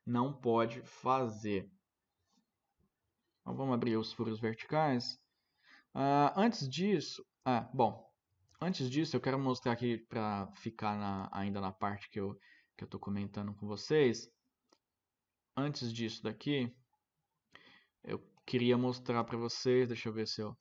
não pode fazer. Então, vamos abrir os furos verticais. Antes disso, eu quero mostrar aqui para ficar ainda na parte que eu estou comentando com vocês. Antes disso daqui, eu queria mostrar para vocês, deixa eu ver se eu...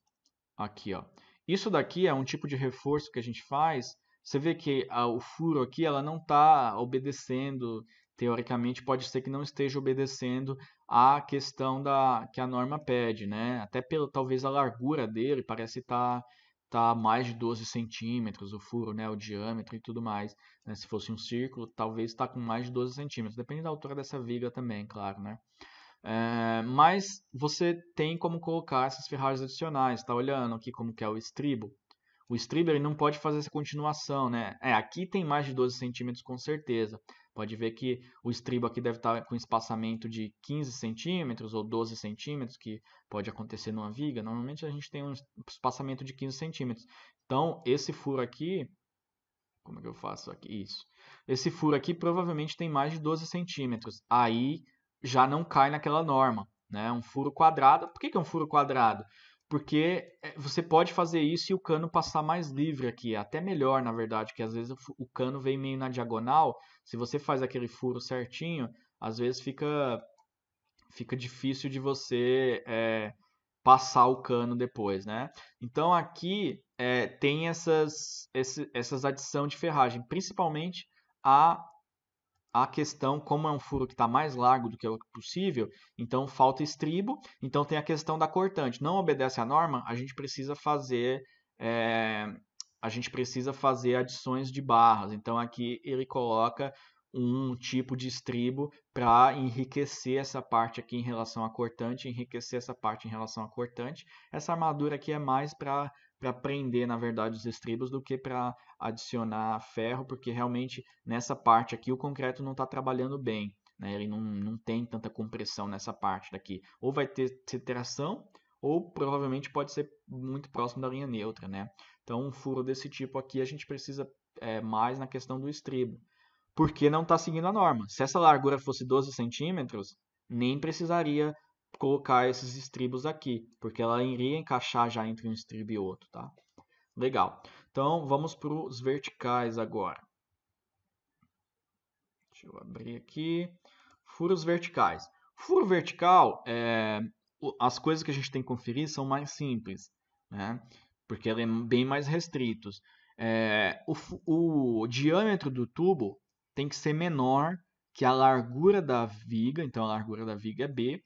Aqui, ó. Isso daqui é um tipo de reforço que a gente faz. Você vê que o furo aqui, ela não está obedecendo, teoricamente, pode ser que não esteja obedecendo à questão que a norma pede, né? Até talvez a largura dele parece tá mais de 12 centímetros, o furo, né? O diâmetro e tudo mais. Né? Se fosse um círculo, talvez está com mais de 12 centímetros. Depende da altura dessa viga também, claro, né? Mas você tem como colocar essas ferragens adicionais. Está olhando aqui como que é o estribo. O estribo ele não pode fazer essa continuação, né? Aqui tem mais de 12 centímetros com certeza. Pode ver que o estribo aqui deve estar com espaçamento de 15 centímetros ou 12 centímetros, que pode acontecer numa viga. Normalmente a gente tem um espaçamento de 15 centímetros. Então, esse furo aqui... Como é que eu faço aqui? Isso. Esse furo aqui provavelmente tem mais de 12 centímetros. Aí já não cai naquela norma, né? Um furo quadrado. Por que é um furo quadrado? Porque você pode fazer isso e o cano passar mais livre aqui. Até melhor, na verdade, que às vezes o cano vem meio na diagonal. Se você faz aquele furo certinho, às vezes fica difícil de você passar o cano depois, né? Então aqui tem essas adição de ferragem, principalmente a questão, como é um furo que está mais largo do que o possível, então falta estribo, então tem a questão da cortante. Não obedece à norma, é, a gente precisa fazer adições de barras. Então aqui ele coloca um tipo de estribo para enriquecer essa parte aqui em relação à cortante, enriquecer essa parte em relação à cortante. Essa armadura aqui é mais para prender, na verdade, os estribos do que para adicionar ferro, porque realmente nessa parte aqui o concreto não está trabalhando bem, né? Ele não tem tanta compressão nessa parte daqui. Ou vai ter tração, ou provavelmente pode ser muito próximo da linha neutra, né? Então um furo desse tipo aqui a gente precisa mais na questão do estribo, porque não está seguindo a norma. Se essa largura fosse 12 centímetros, nem precisaria colocar esses estribos aqui, porque ela iria encaixar já entre um estribo e outro, tá? Legal. Então, vamos para os verticais agora. Deixa eu abrir aqui. Furos verticais. Furo vertical, as coisas que a gente tem que conferir são mais simples, né? Porque ele é bem mais restritos. O diâmetro do tubo tem que ser menor que a largura da viga, então a largura da viga é B,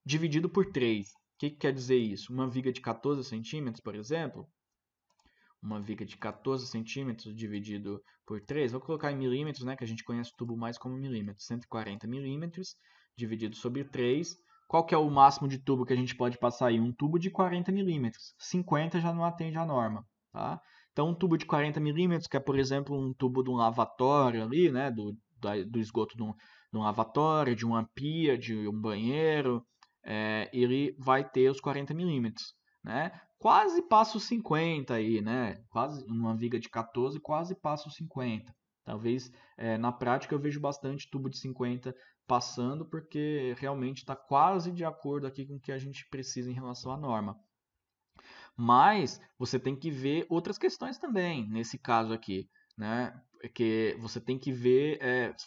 dividido por 3. O que quer dizer isso? Uma viga de 14 centímetros, por exemplo, uma viga de 14 centímetros dividido por 3, vou colocar em milímetros, né, que a gente conhece o tubo mais como milímetros, 140 milímetros dividido sobre 3. Qual que é o máximo de tubo que a gente pode passar aí? Um tubo de 40 milímetros. 50 já não atende à norma, tá? Então, um tubo de 40 milímetros, que é, por exemplo, um tubo de um lavatório ali, né, do esgoto de um lavatório, de uma pia, de um banheiro, ele vai ter os 40 milímetros, né? Quase passa os 50 aí, né? Quase uma viga de 14, quase passa os 50. Talvez na prática eu vejo bastante tubo de 50 passando, porque realmente está quase de acordo aqui com o que a gente precisa em relação à norma. Mas você tem que ver outras questões também, nesse caso aqui, né? Que você tem que ver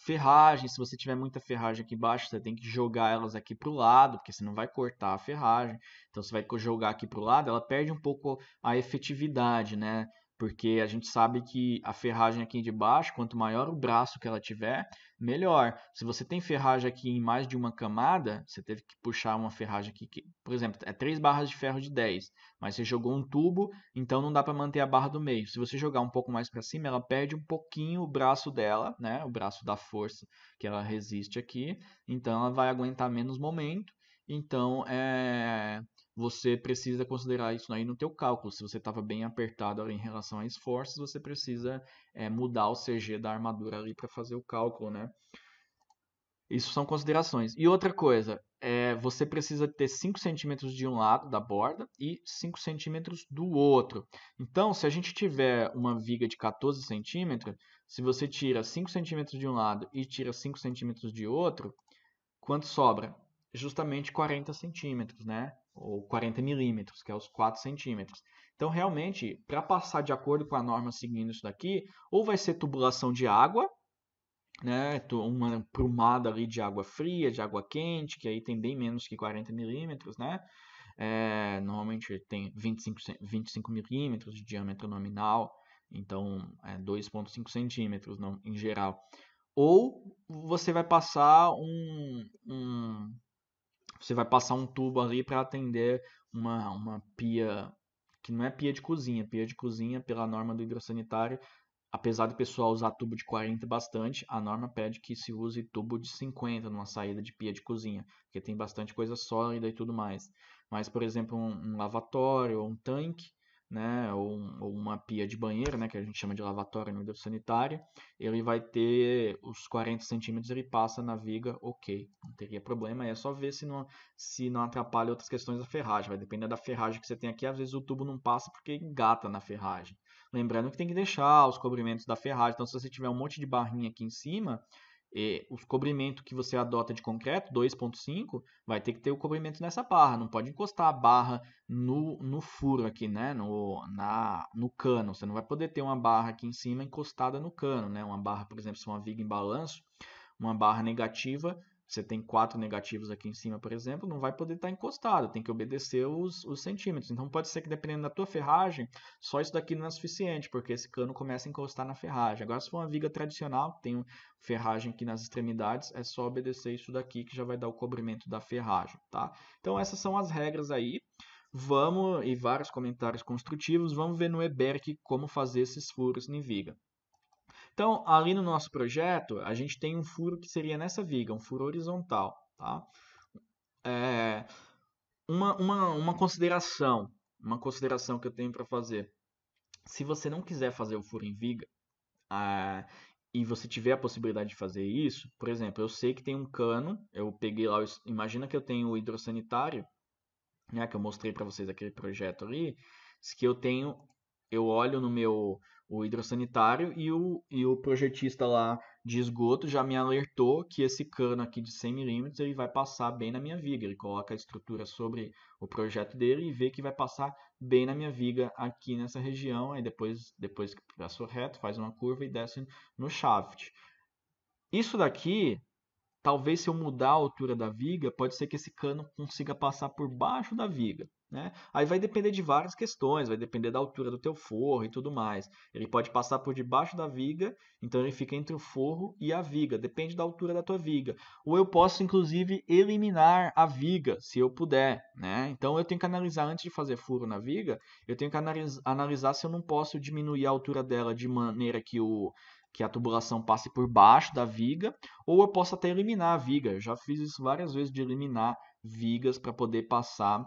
ferragem. Se você tiver muita ferragem aqui embaixo, você tem que jogar elas aqui para o lado, porque você não vai cortar a ferragem. Então você vai jogar aqui para o lado, ela perde um pouco a efetividade, né? Porque a gente sabe que a ferragem aqui de baixo, quanto maior o braço que ela tiver, melhor. Se você tem ferragem aqui em mais de uma camada, você teve que puxar uma ferragem aqui, que, por exemplo, é 3 barras de ferro de 10, mas você jogou um tubo, então não dá para manter a barra do meio. Se você jogar um pouco mais para cima, ela perde um pouquinho o braço dela, né? O braço da força que ela resiste aqui, então ela vai aguentar menos momento. Então, você precisa considerar isso aí no teu cálculo. Se você estava bem apertado ali em relação a esforços, você precisa mudar o CG da armadura ali para fazer o cálculo, né? Isso são considerações. E outra coisa, você precisa ter 5 centímetros de um lado da borda e 5 centímetros do outro. Então, se a gente tiver uma viga de 14 centímetros, se você tira 5 centímetros de um lado e tira 5 centímetros de outro, quanto sobra? Justamente 40 centímetros, né? Ou 40 milímetros, que é os 4 centímetros. Então, realmente, para passar de acordo com a norma seguindo isso daqui, ou vai ser tubulação de água, né? Uma prumada ali de água fria, de água quente, que aí tem bem menos que 40 milímetros, né? Normalmente tem 25 milímetros de diâmetro nominal, então 2,5 centímetros em geral. Ou você vai passar você vai passar um tubo ali para atender uma pia, que não é pia de cozinha. Pia de cozinha, pela norma do hidrossanitário, apesar do pessoal usar tubo de 40 bastante, a norma pede que se use tubo de 50 numa saída de pia de cozinha, porque tem bastante coisa sólida e tudo mais. Mas, por exemplo, um lavatório ou um tanque, né, ou uma pia de banheiro, né, que a gente chama de lavatório no hidrossanitário, ele vai ter os 40 centímetros, ele passa na viga, ok, não teria problema, é só ver se não atrapalha outras questões da ferragem, vai depender da ferragem que você tem aqui, às vezes o tubo não passa porque engata na ferragem. Lembrando que tem que deixar os cobrimentos da ferragem. Então, se você tiver um monte de barrinha aqui em cima, os cobrimentos que você adota de concreto, 2,5, vai ter que ter o cobrimento nessa barra. Não pode encostar a barra no furo aqui, né? No cano. Você não vai poder ter uma barra aqui em cima encostada no cano, né? Uma barra, por exemplo, se uma viga em balanço, uma barra negativa, você tem 4 negativos aqui em cima, por exemplo, não vai poder estar encostado, tem que obedecer os centímetros. Então pode ser que dependendo da tua ferragem, só isso daqui não é suficiente, porque esse cano começa a encostar na ferragem. Agora, se for uma viga tradicional, que tem ferragem aqui nas extremidades, é só obedecer isso daqui que já vai dar o cobrimento da ferragem, tá? Então essas são as regras aí. Vamos, e vários comentários construtivos, vamos ver no EBERC como fazer esses furos em viga. Então, ali no nosso projeto, a gente tem um furo que seria nessa viga, um furo horizontal, tá? É, uma consideração que eu tenho para fazer. Se você não quiser fazer o furo em viga, e você tiver a possibilidade de fazer isso, por exemplo, eu sei que tem um cano, eu peguei lá, imagina que eu tenho o hidrossanitário, né, que eu mostrei para vocês aquele projeto ali, que eu olho no meu o hidrossanitário e o projetista lá de esgoto já me alertou que esse cano aqui de 100 milímetros ele vai passar bem na minha viga. Ele coloca a estrutura sobre o projeto dele e vê que vai passar bem na minha viga aqui nessa região. Aí depois que passou reto, faz uma curva e desce no shaft. Isso daqui, talvez se eu mudar a altura da viga, pode ser que esse cano consiga passar por baixo da viga, né? Aí vai depender de várias questões, vai depender da altura do teu forro e tudo mais. Ele pode passar por debaixo da viga, então ele fica entre o forro e a viga, depende da altura da tua viga. Ou eu posso inclusive eliminar a viga, se eu puder, né? Então eu tenho que analisar antes de fazer furo na viga, eu tenho que analisar se eu não posso diminuir a altura dela de maneira que a tubulação passe por baixo da viga, ou eu posso até eliminar a viga. Eu já fiz isso várias vezes de eliminar vigas para poder passar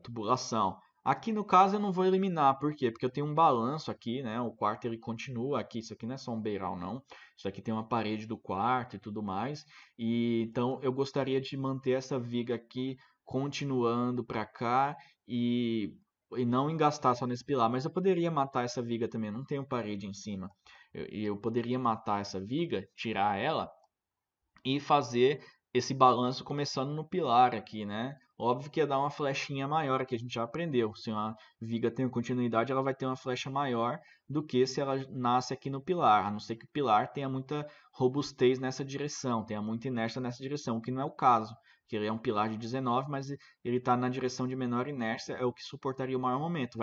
tubulação. Aqui no caso eu não vou eliminar, por quê? Porque eu tenho um balanço aqui, né? O quarto ele continua aqui, isso aqui não é só um beiral não. Isso aqui tem uma parede do quarto e tudo mais. E então eu gostaria de manter essa viga aqui continuando para cá e e não engastar só nesse pilar, mas eu poderia matar essa viga também, não tenho parede em cima. Eu poderia matar essa viga, tirar ela e fazer esse balanço começando no pilar aqui, né? Óbvio que ia dar uma flechinha maior, que a gente já aprendeu. Se uma viga tem continuidade, ela vai ter uma flecha maior do que se ela nasce aqui no pilar, a não ser que o pilar tenha muita robustez nessa direção, tenha muita inércia nessa direção, o que não é o caso, que ele é um pilar de 19, mas ele está na direção de menor inércia, é o que suportaria o maior momento.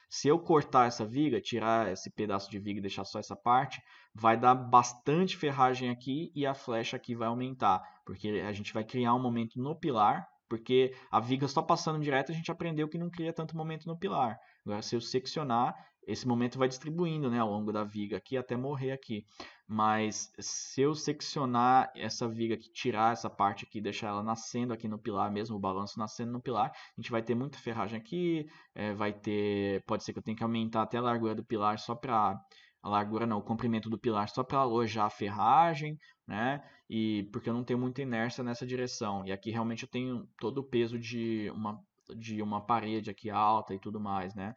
Se eu cortar essa viga, tirar esse pedaço de viga e deixar só essa parte, vai dar bastante ferragem aqui e a flecha aqui vai aumentar, porque a gente vai criar um momento no pilar, porque a viga só passando direto a gente aprendeu que não cria tanto momento no pilar. Agora, se eu seccionar, esse momento vai distribuindo, né, ao longo da viga aqui até morrer aqui. Mas se eu seccionar essa viga aqui, tirar essa parte aqui, deixar ela nascendo aqui no pilar mesmo, o balanço nascendo no pilar, a gente vai ter muita ferragem aqui, vai ter, pode ser que eu tenha que aumentar até a largura do pilar só para a largura não, o comprimento do pilar só para alojar a ferragem, né? E porque eu não tenho muita inércia nessa direção. E aqui realmente eu tenho todo o peso de uma parede aqui alta e tudo mais, né?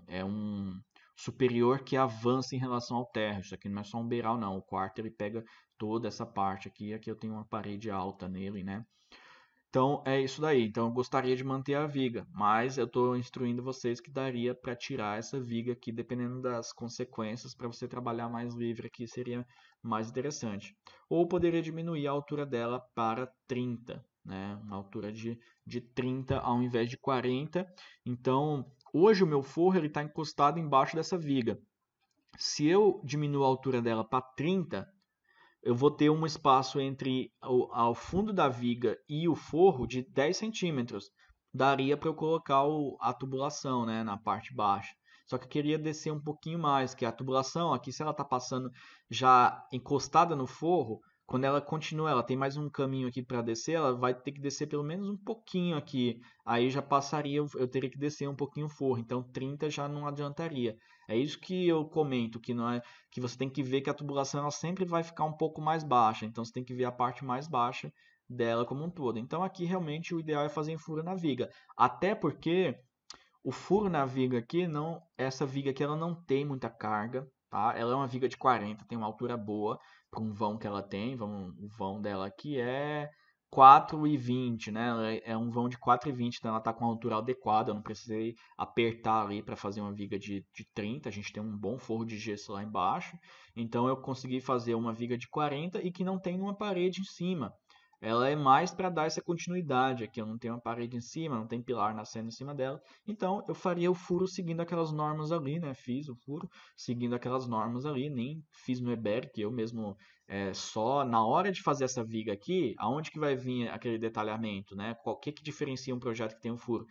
É um superior que avança em relação ao térreo. Isso aqui não é só um beiral, não. O quarto ele pega toda essa parte aqui. Aqui eu tenho uma parede alta nele, né? Então é isso daí. Então eu gostaria de manter a viga, mas eu estou instruindo vocês que daria para tirar essa viga aqui, dependendo das consequências, para você trabalhar mais livre aqui seria mais interessante. Ou poderia diminuir a altura dela para 30, né? Uma altura de 30 ao invés de 40. Então hoje o meu forro ele está encostado embaixo dessa viga. Se eu diminuir a altura dela para 30, eu vou ter um espaço entre ao fundo da viga e o forro de 10 centímetros. Daria para eu colocar a tubulação, né, na parte baixa. Só que eu queria descer um pouquinho mais, que a tubulação aqui, se ela está passando já encostada no forro, quando ela continua, ela tem mais um caminho aqui para descer, ela vai ter que descer pelo menos um pouquinho aqui. Aí já passaria, eu teria que descer um pouquinho o forro. Então 30 já não adiantaria. É isso que eu comento, que não é que você tem que ver que a tubulação ela sempre vai ficar um pouco mais baixa, então você tem que ver a parte mais baixa dela como um todo. Então aqui realmente o ideal é fazer em furo na viga, até porque o furo na viga aqui não, essa viga aqui ela não tem muita carga, tá? Ela é uma viga de 40, tem uma altura boa para um vão que ela tem, o vão dela aqui é 4,20, né? Ela é um vão de 4,20, então ela está com a altura adequada, eu não precisei apertar ali para fazer uma viga de 30, a gente tem um bom forro de gesso lá embaixo, então eu consegui fazer uma viga de 40 e que não tem uma parede em cima. Ela é mais para dar essa continuidade aqui, eu não tenho uma parede em cima, não tem pilar nascendo em cima dela, então eu faria o furo seguindo aquelas normas ali, né? Fiz o furo seguindo aquelas normas ali, nem fiz no Eber, que eu mesmo só na hora de fazer essa viga aqui, aonde que vai vir aquele detalhamento, né? O que diferencia um projeto que tem um furo?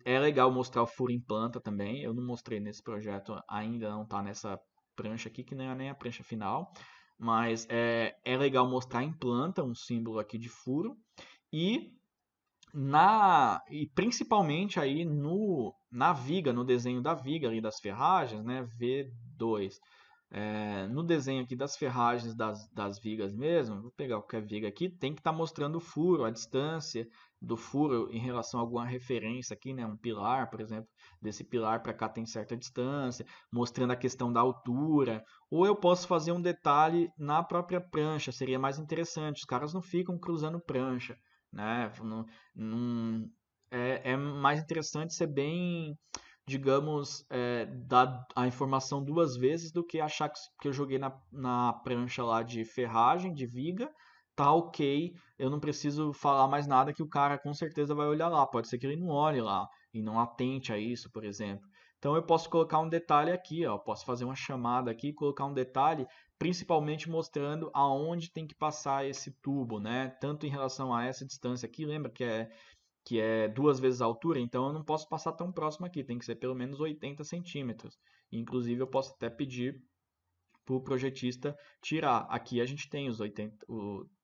É legal mostrar o furo em planta também, eu não mostrei nesse projeto, ainda não está nessa prancha aqui, que não é nem a prancha final, mas é legal mostrar em planta um símbolo aqui de furo e e principalmente aí na viga, no desenho da viga ali das ferragens, né, V2. No desenho aqui das ferragens das vigas mesmo, vou pegar qualquer viga aqui, tem que estar mostrando o furo, a distância do furo em relação a alguma referência aqui, né, um pilar, por exemplo, desse pilar para cá tem certa distância, mostrando a questão da altura, ou eu posso fazer um detalhe na própria prancha, seria mais interessante, os caras não ficam cruzando prancha, né? É mais interessante ser bem, digamos, dar a informação duas vezes do que achar que eu joguei na prancha lá de ferragem, de viga, tá ok, eu não preciso falar mais nada que o cara com certeza vai olhar lá. Pode ser que ele não olhe lá e não atente a isso, por exemplo. Então eu posso colocar um detalhe aqui, ó, posso fazer uma chamada aqui e colocar um detalhe principalmente mostrando aonde tem que passar esse tubo, né? Tanto em relação a essa distância aqui, lembra que é duas vezes a altura, então eu não posso passar tão próximo aqui, tem que ser pelo menos 80 centímetros. Inclusive eu posso até pedir para o projetista tirar. Aqui a gente tem os 80,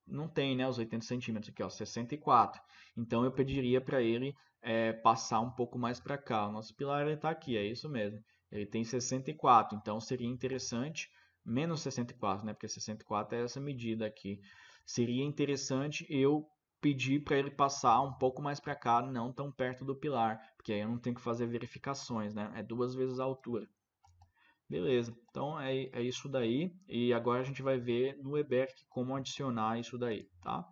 não tem, né, os 80 centímetros aqui, ó, 64. Então eu pediria para ele passar um pouco mais para cá. O nosso pilar está aqui, é isso mesmo. Ele tem 64, então seria interessante, menos 64, né, porque 64 é essa medida aqui. Seria interessante eu pedir para ele passar um pouco mais para cá, não tão perto do pilar, porque aí eu não tenho que fazer verificações, né? É 2 vezes a altura. Beleza, então é isso daí. E agora a gente vai ver no eBERC como adicionar isso daí, tá?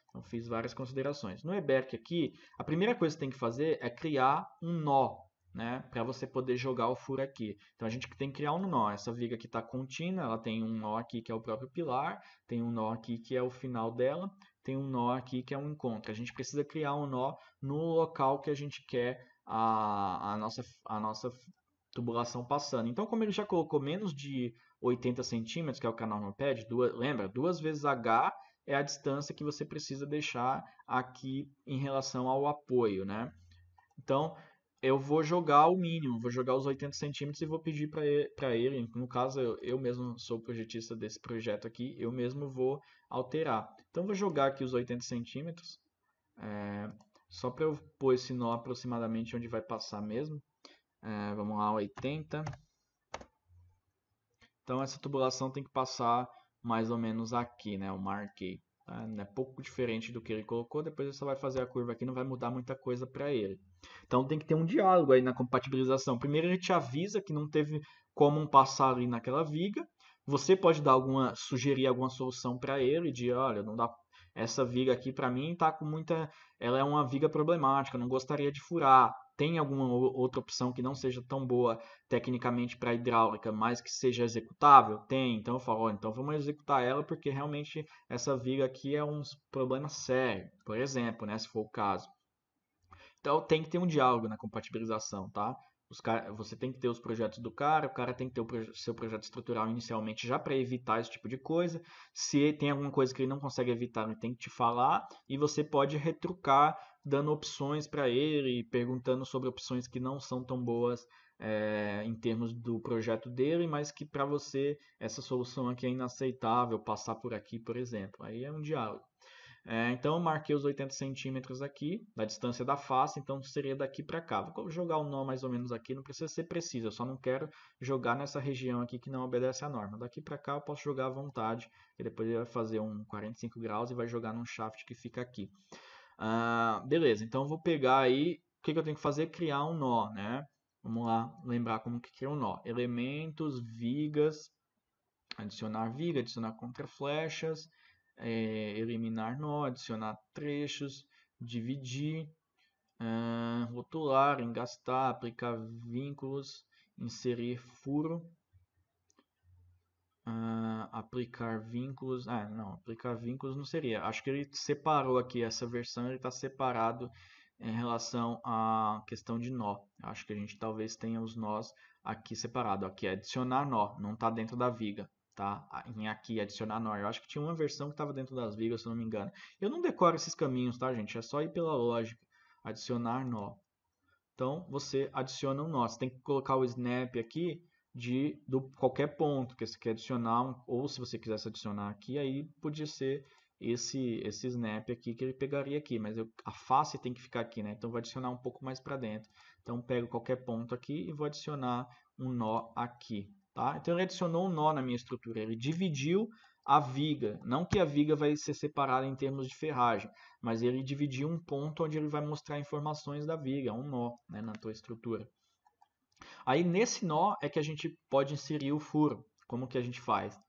Então fiz várias considerações. No eBERC aqui, a primeira coisa que você tem que fazer é criar um nó, né? Para você poder jogar o furo aqui. Então a gente tem que criar um nó. Essa viga aqui está contínua, ela tem um nó aqui que é o próprio pilar, tem um nó aqui que é o final dela, tem um nó aqui que é um encontro. A gente precisa criar um nó no local que a gente quer a nossa tubulação passando. Então, como ele já colocou menos de 80 centímetros, que é o que a norma pede, lembra, 2 vezes H é a distância que você precisa deixar aqui em relação ao apoio, né? Então, eu vou jogar o mínimo, vou jogar os 80 centímetros e vou pedir para ele, no caso, eu mesmo sou o projetista desse projeto aqui, eu mesmo vou alterar. Então, vou jogar aqui os 80 centímetros, só para eu pôr esse nó aproximadamente onde vai passar mesmo. Vamos lá, 80. Então essa tubulação tem que passar mais ou menos aqui, né? Eu marquei. Tá? É pouco diferente do que ele colocou. Depois você vai fazer a curva aqui, não vai mudar muita coisa para ele. Então tem que ter um diálogo aí na compatibilização. Primeiro ele te avisa que não teve como passar ali naquela viga. Você pode sugerir alguma solução para ele de, olha, não dá, essa viga aqui para mim tá com muita, ela é uma viga problemática, não gostaria de furar. Tem alguma outra opção que não seja tão boa tecnicamente para hidráulica, mas que seja executável? Tem. Então eu falo, ó, então vamos executar ela porque realmente essa viga aqui é um problema sério, por exemplo, né, se for o caso. Então tem que ter um diálogo na compatibilização, tá? Você tem que ter os projetos do cara, o cara tem que ter o seu projeto estrutural inicialmente já para evitar esse tipo de coisa. Se tem alguma coisa que ele não consegue evitar, ele tem que te falar e você pode retrucar dando opções para ele, perguntando sobre opções que não são tão boas em termos do projeto dele, mas que para você essa solução aqui é inaceitável, passar por aqui, por exemplo. Aí é um diálogo. Então eu marquei os 80 centímetros aqui, da distância da face, então seria daqui para cá. Vou jogar o nó mais ou menos aqui, não precisa ser preciso, eu só não quero jogar nessa região aqui que não obedece à norma. Daqui para cá eu posso jogar à vontade, e depois ele vai fazer um 45 graus e vai jogar num shaft que fica aqui. Beleza, então eu vou pegar aí, o que eu tenho que fazer? Criar um nó, né? Vamos lá, lembrar como que cria um nó. Elementos, vigas, adicionar viga, adicionar contraflechas, eliminar nó, adicionar trechos, dividir, rotular, engastar, aplicar vínculos, inserir furo, aplicar vínculos. Não, aplicar vínculos não seria. Acho que ele separou aqui essa versão, ele está separado em relação à questão de nó. Acho que a gente talvez tenha os nós aqui separado. Aqui é adicionar nó, não está dentro da viga. Tá? Em aqui adicionar nó. Eu acho que tinha uma versão que estava dentro das vigas, se eu não me engano. Eu não decoro esses caminhos, tá, gente? É só ir pela lógica. Adicionar nó. Então você adiciona um nó. Você tem que colocar o snap aqui do qualquer ponto que você quer adicionar, ou se você quisesse adicionar aqui, aí podia ser esse snap aqui que ele pegaria aqui, mas a face tem que ficar aqui, né? Então vou adicionar um pouco mais para dentro. Então pego qualquer ponto aqui e vou adicionar um nó aqui, tá? Então ele adicionou um nó na minha estrutura, ele dividiu a viga, não que a viga vai ser separada em termos de ferragem, mas ele dividiu um ponto onde ele vai mostrar informações da viga, um nó, né, na tua estrutura. Aí nesse nó é que a gente pode inserir o furo. Como que a gente faz?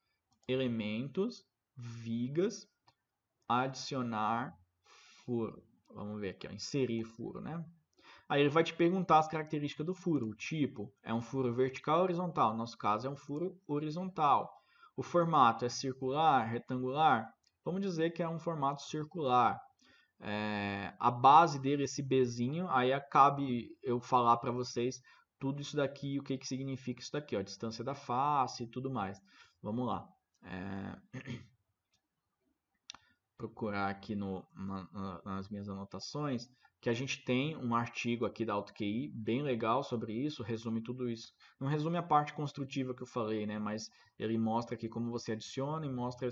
Elementos, vigas, adicionar furo. Vamos ver aqui, ó, inserir furo, né? Aí ele vai te perguntar as características do furo. O tipo, é um furo vertical ou horizontal? No nosso caso é um furo horizontal. O formato é circular, retangular? Vamos dizer que é um formato circular. A base dele, esse Bzinho, aí cabe eu falar para vocês tudo isso daqui, o que significa isso daqui, ó, distância da face e tudo mais. Vamos lá. Procurar aqui nas minhas anotações, que a gente tem um artigo aqui da AutoQI bem legal sobre isso, resume tudo isso. Não resume a parte construtiva que eu falei, né, mas ele mostra aqui como você adiciona e mostra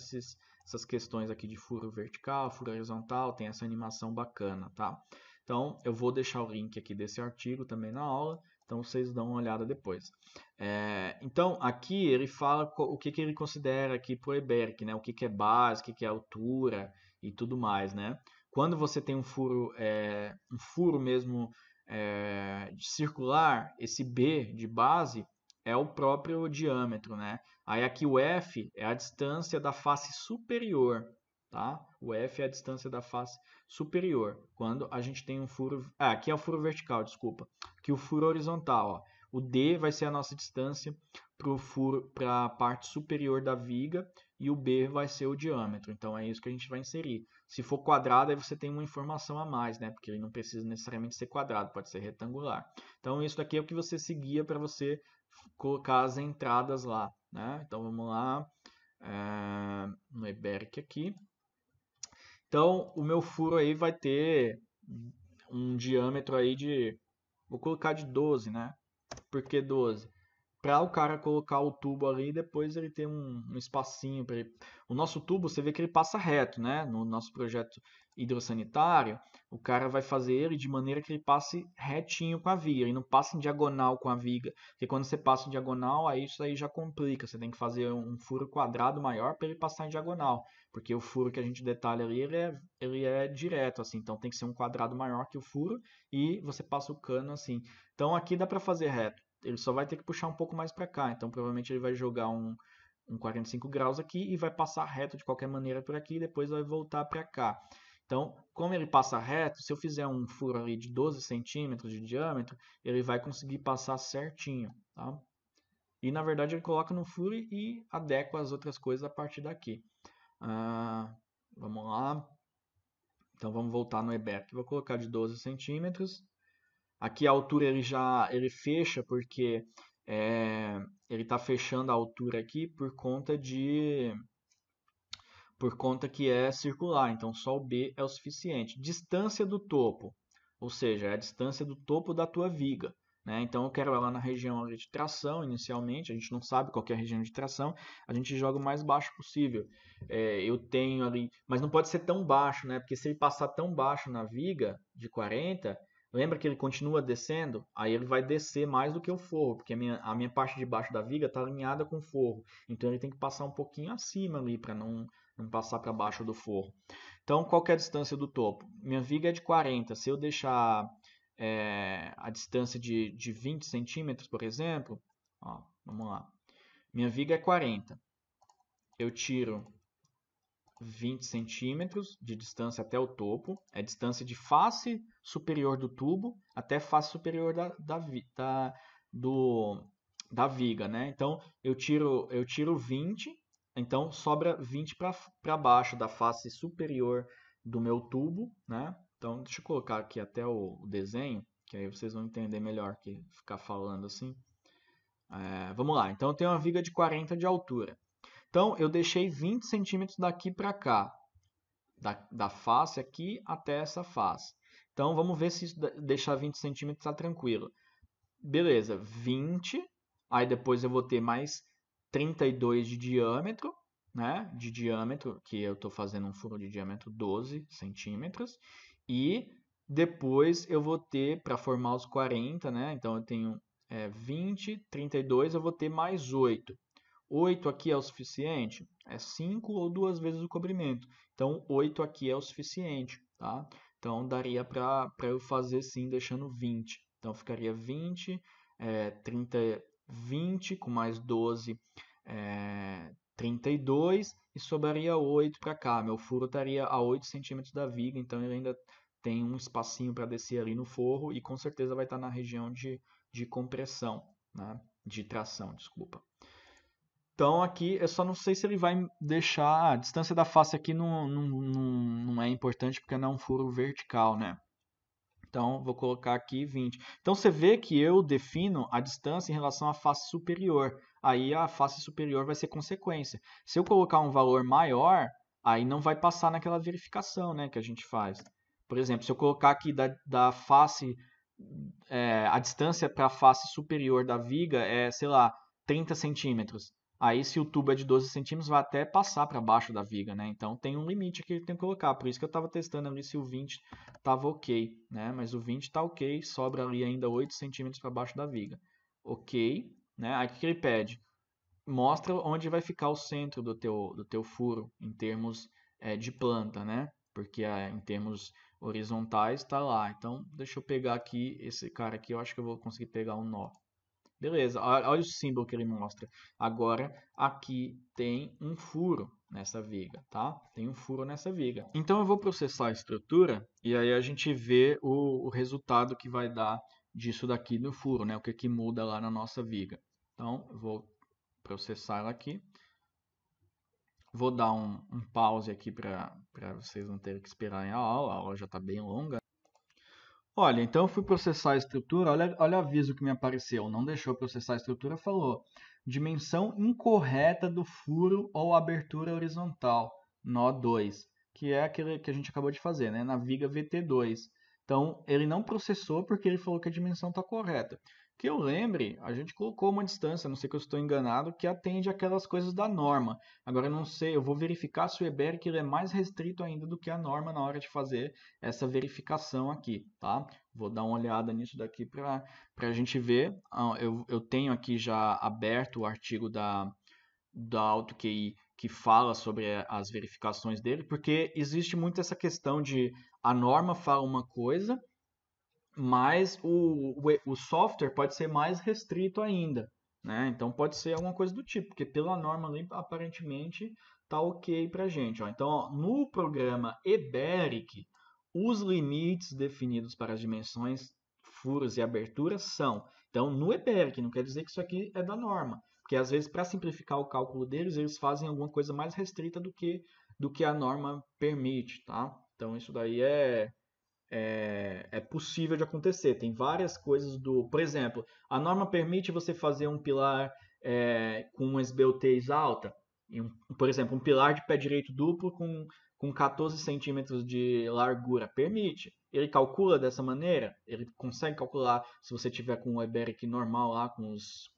essas questões aqui de furo vertical, furo horizontal, tem essa animação bacana, tá? Então, eu vou deixar o link aqui desse artigo também na aula, então vocês dão uma olhada depois. Então, aqui ele fala o que ele considera aqui para o EBERC, né? O que é base, o que é altura e tudo mais, né? Quando você tem um furo mesmo circular, esse B de base é o próprio diâmetro, né? Aí aqui o F é a distância da face superior, tá? O F é a distância da face superior. Quando a gente tem um furo... aqui é o furo vertical, desculpa. Aqui o furo horizontal, ó. O D vai ser a nossa distância para a parte superior da viga e o B vai ser o diâmetro. Então é isso que a gente vai inserir. Se for quadrado, aí você tem uma informação a mais, né? Porque ele não precisa necessariamente ser quadrado, pode ser retangular. Então isso daqui é o que você seguia para você colocar as entradas lá, né? Então vamos lá no EBERC aqui. Então o meu furo aí vai ter um diâmetro aí de, vou colocar de 12, né? Por que 12? Para o cara colocar o tubo ali e depois ele ter um espacinho para ele. O nosso tubo, você vê que ele passa reto, né? No nosso projeto hidrossanitário, o cara vai fazer ele de maneira que ele passe retinho com a viga, ele não passa em diagonal com a viga, porque quando você passa em diagonal, aí isso aí já complica, você tem que fazer um furo quadrado maior para ele passar em diagonal, porque o furo que a gente detalha ali, ele é direto, assim, então tem que ser um quadrado maior que o furo e você passa o cano assim. Então aqui dá para fazer reto. Ele só vai ter que puxar um pouco mais para cá. Então, provavelmente ele vai jogar um 45 graus aqui e vai passar reto de qualquer maneira por aqui e depois vai voltar para cá. Então, como ele passa reto, se eu fizer um furo ali de 12 centímetros de diâmetro, ele vai conseguir passar certinho, tá? E, na verdade, ele coloca no furo e adequa as outras coisas a partir daqui. Vamos lá. Então, vamos voltar no EBERC. Vou colocar de 12 centímetros. Aqui a altura ele fecha porque ele está fechando a altura aqui por conta que é circular. Então só o B é o suficiente. Distância do topo, ou seja, é a distância do topo da tua viga. Né? Então eu quero ela na região de tração inicialmente. A gente não sabe qual é a região de tração. A gente joga o mais baixo possível. Eu tenho ali, mas não pode ser tão baixo, né? Porque se ele passar tão baixo na viga de 40, lembra que ele continua descendo? Aí ele vai descer mais do que o forro, porque a minha parte de baixo da viga está alinhada com o forro. Então ele tem que passar um pouquinho acima ali para não passar para baixo do forro. Então, qual que é a distância do topo? Minha viga é de 40. Se eu deixar a distância de 20 centímetros, por exemplo, ó, vamos lá. Minha viga é 40. Eu tiro 20 centímetros de distância até o topo, é a distância de face superior do tubo até face superior da viga, né? Então eu tiro 20, então sobra 20 para baixo da face superior do meu tubo, né? Então deixa eu colocar aqui até o desenho, que aí vocês vão entender melhor que ficar falando assim. Vamos lá, então eu tenho uma viga de 40 de altura. Então, eu deixei 20 centímetros daqui para cá, da face aqui até essa face. Então, vamos ver se isso deixar 20 centímetros está tranquilo. Beleza, 20, aí depois eu vou ter mais 32 de diâmetro, né? De diâmetro, que eu estou fazendo um furo de diâmetro 12 centímetros. E depois eu vou ter, para formar os 40, né? Então, eu tenho 20, 32, eu vou ter mais 8. 8 aqui é o suficiente? É 5 ou 2 vezes o comprimento. Então, 8 aqui é o suficiente, tá? Então, daria para eu fazer sim, deixando 20. Então, ficaria 20, 30, 20 com mais 12, 32 e sobraria 8 para cá. Meu furo estaria a 8 centímetros da viga, então ele ainda tem um espacinho para descer ali no forro e com certeza vai estar na região de compressão, né? De tração, desculpa. Então aqui eu só não sei se ele vai deixar. A distância da face aqui não é importante porque não é um furo vertical, né? Então vou colocar aqui 20. Então você vê que eu defino a distância em relação à face superior. Aí a face superior vai ser consequência. Se eu colocar um valor maior, aí não vai passar naquela verificação, né, que a gente faz. Por exemplo, se eu colocar aqui da face, a distância para a face superior da viga é, sei lá, 30 centímetros. Aí, se o tubo é de 12 centímetros, vai até passar para baixo da viga, né? Então, tem um limite que ele tem que colocar. Por isso que eu estava testando ali se o 20 estava ok, né? Mas o 20 está ok, sobra ali ainda 8 centímetros para baixo da viga. Ok, né? Aí, o que ele pede? Mostra onde vai ficar o centro do teu furo, em termos de planta, né? Porque em termos horizontais está lá. Então, deixa eu pegar aqui esse cara aqui, eu acho que eu vou conseguir pegar um nó. Beleza, olha o símbolo que ele mostra. Agora, aqui tem um furo nessa viga, tá? Tem um furo nessa viga. Então, eu vou processar a estrutura e aí a gente vê o resultado que vai dar disso daqui no furo, né? O que muda lá na nossa viga. Então, eu vou processar ela aqui. Vou dar um pause aqui para vocês não terem que esperar a aula já está bem longa. Olha, então eu fui processar a estrutura, olha o aviso que me apareceu, não deixou processar a estrutura, falou dimensão incorreta do furo ou abertura horizontal, nó 2, que é aquele que a gente acabou de fazer, né, na viga VT2. Então, ele não processou porque ele falou que a dimensão está correta. Que eu lembre, a gente colocou uma distância, não sei que eu estou enganado, que atende aquelas coisas da norma. Agora, eu não sei, eu vou verificar se o EBERIC ele é mais restrito ainda do que a norma na hora de fazer essa verificação aqui, tá? Vou dar uma olhada nisso daqui para a gente ver. Eu tenho aqui já aberto o artigo da AutoQI que fala sobre as verificações dele, porque existe muito essa questão de a norma fala uma coisa, mas o software pode ser mais restrito ainda, né? Então pode ser alguma coisa do tipo, porque pela norma ali aparentemente tá ok para gente. Ó. Então, ó, no programa EBERIC, os limites definidos para as dimensões, furos e aberturas são. Então, no EBERIC, não quer dizer que isso aqui é da norma, porque às vezes para simplificar o cálculo deles, eles fazem alguma coisa mais restrita do que a norma permite, tá? Então, isso daí é possível de acontecer. Tem várias coisas do. Por exemplo, a norma permite você fazer um pilar com uma esbeltez alta. Por exemplo, um pilar de pé direito duplo com 14 centímetros de largura. Permite. Ele calcula dessa maneira? Ele consegue calcular se você tiver com o EBERIC normal lá, com os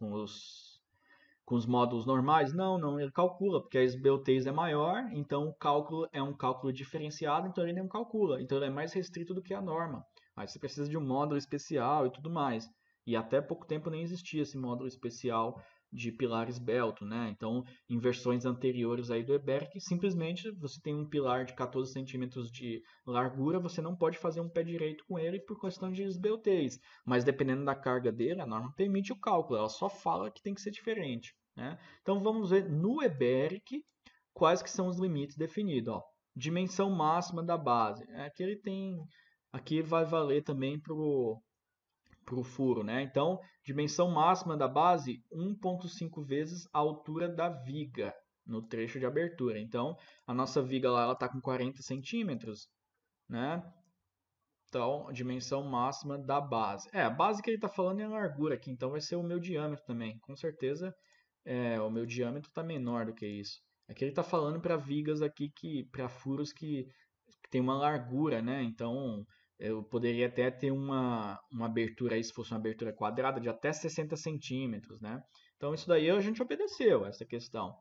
módulos normais? Não, ele calcula, porque a esbeltez é maior, então o cálculo é um cálculo diferenciado, então ele não calcula, então ele é mais restrito do que a norma. Aí você precisa de um módulo especial e tudo mais. E até pouco tempo nem existia esse módulo especial de pilar esbelto, né? Então, em versões anteriores aí do EBERIC, simplesmente você tem um pilar de 14 centímetros de largura, você não pode fazer um pé direito com ele por questão de esbeltez. Mas dependendo da carga dele, a norma permite o cálculo, ela só fala que tem que ser diferente, né? Então vamos ver no EBERIC quais que são os limites definidos. Ó. Dimensão máxima da base. Aqui ele tem, aqui vai valer também para o furo, né? Então, dimensão máxima da base 1,5 vezes a altura da viga no trecho de abertura. Então, a nossa viga lá ela está com 40 centímetros, né? Então, dimensão máxima da base. A base que ele está falando é a largura aqui, então vai ser o meu diâmetro também. Com certeza, o meu diâmetro está menor do que isso. Aqui ele está falando para vigas aqui, para furos que tem uma largura, né? Então, eu poderia até ter uma abertura aí, se fosse uma abertura quadrada, de até 60 centímetros, né? Então, isso daí a gente obedeceu, essa questão.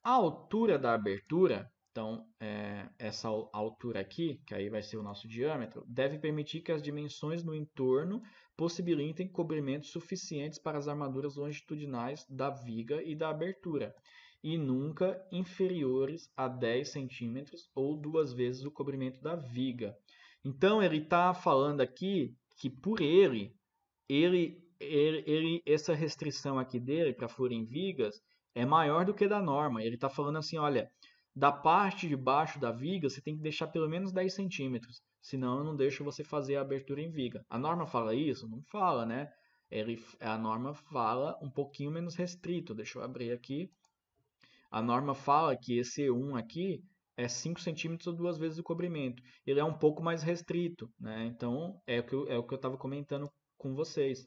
A altura da abertura, então, essa altura aqui, que aí vai ser o nosso diâmetro, deve permitir que as dimensões no entorno possibilitem cobrimentos suficientes para as armaduras longitudinais da viga e da abertura, e nunca inferiores a 10 centímetros ou 2 vezes o cobrimento da viga. Então, ele está falando aqui que por essa restrição aqui dele para furo em vigas é maior do que da norma. Ele está falando assim, olha, da parte de baixo da viga você tem que deixar pelo menos 10 centímetros, senão eu não deixo você fazer a abertura em viga. A norma fala isso? Não fala, né? A norma fala um pouquinho menos restrito. Deixa eu abrir aqui. A norma fala que esse 1 aqui é 5 centímetros ou 2 vezes o cobrimento. Ele é um pouco mais restrito, né? Então, é o que eu estava comentando com vocês.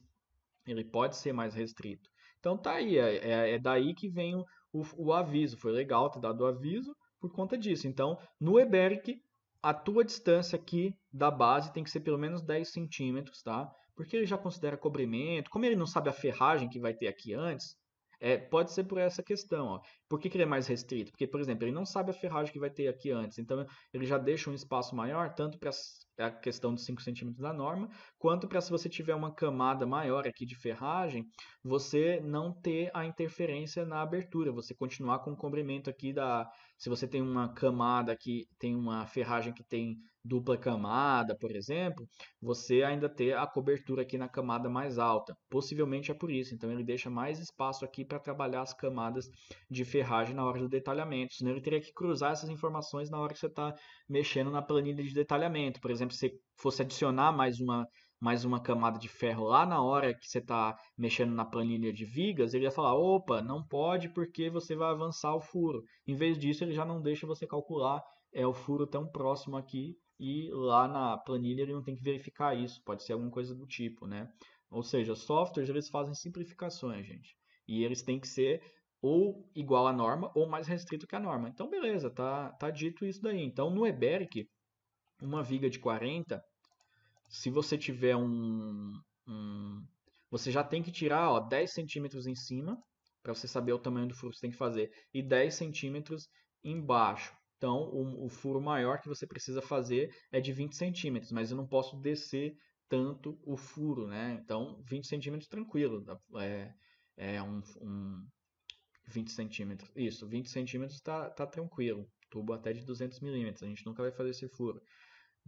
Ele pode ser mais restrito. Então tá aí, é daí que vem o aviso. Foi legal ter dado o aviso por conta disso. Então, no EBERIC, a tua distância aqui da base tem que ser pelo menos 10 centímetros, tá? Porque ele já considera cobrimento. Como ele não sabe a ferragem que vai ter aqui antes, Pode ser por essa questão, ó. Por que ele é mais restrito? Porque, por exemplo, ele não sabe a ferragem que vai ter aqui antes, então ele já deixa um espaço maior, tanto para a questão dos 5 centímetros da norma, quanto para se você tiver uma camada maior aqui de ferragem, você não ter a interferência na abertura, você continuar com o comprimento aqui se você tem uma camada que tem uma ferragem que tem dupla camada, por exemplo, você ainda ter a cobertura aqui na camada mais alta. Possivelmente é por isso. Então ele deixa mais espaço aqui para trabalhar as camadas de ferragem na hora do detalhamento. Senão ele teria que cruzar essas informações na hora que você está mexendo na planilha de detalhamento. Por exemplo, se fosse adicionar mais uma camada de ferro lá na hora que você está mexendo na planilha de vigas, ele ia falar, opa, não pode porque você vai avançar o furo. Em vez disso, ele já não deixa você calcular o furo tão próximo aqui e lá na planilha ele não tem que verificar isso. Pode ser alguma coisa do tipo, né? Ou seja, softwares eles fazem simplificações, gente. E eles têm que ser ou igual à norma ou mais restrito que a norma. Então, beleza, tá dito isso daí. Então, no EBERIC, uma viga de 40, se você tiver você já tem que tirar, ó, 10 centímetros em cima, para você saber o tamanho do furo que você tem que fazer, e 10 centímetros embaixo. Então, o furo maior que você precisa fazer é de 20 centímetros, mas eu não posso descer tanto o furo, né? Então, 20 centímetros tranquilo. É 20 centímetros. Isso, 20 centímetros tá tranquilo. Tubo até de 200 milímetros. A gente nunca vai fazer esse furo.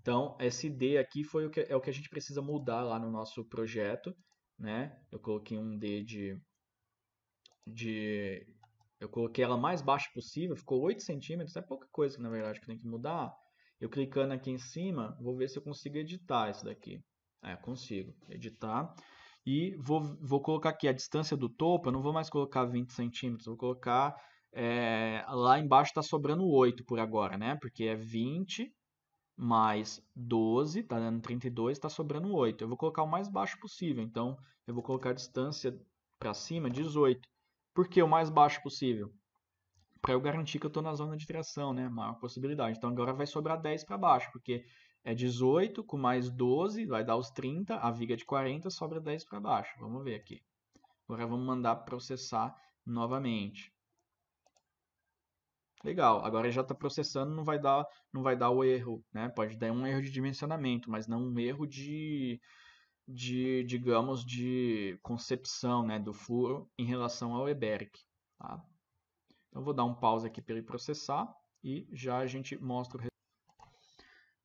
Então, esse D aqui é o que a gente precisa mudar lá no nosso projeto, né? Eu coloquei um D eu coloquei ela mais baixa possível, ficou 8 centímetros, é pouca coisa na verdade que tem que mudar. Eu clicando aqui em cima, vou ver se eu consigo editar isso daqui. Consigo editar. E vou colocar aqui a distância do topo, eu não vou mais colocar 20 centímetros, vou colocar, lá embaixo está sobrando 8 por agora, né? Porque é 20 mais 12, está dando 32, está sobrando 8. Eu vou colocar o mais baixo possível, então eu vou colocar a distância para cima 18. Por que o mais baixo possível? Para eu garantir que eu estou na zona de tração, né? Maior possibilidade. Então agora vai sobrar 10 para baixo, porque é 18 com mais 12, vai dar os 30, a viga de 40 sobra 10 para baixo. Vamos ver aqui. Agora vamos mandar processar novamente. Legal, agora já está processando, não vai dar o erro, né? Pode dar um erro de dimensionamento, mas não um erro digamos, de concepção, né, do furo em relação ao EBERIC, tá? Então vou dar um pause aqui para ele processar e já a gente mostra o resultado.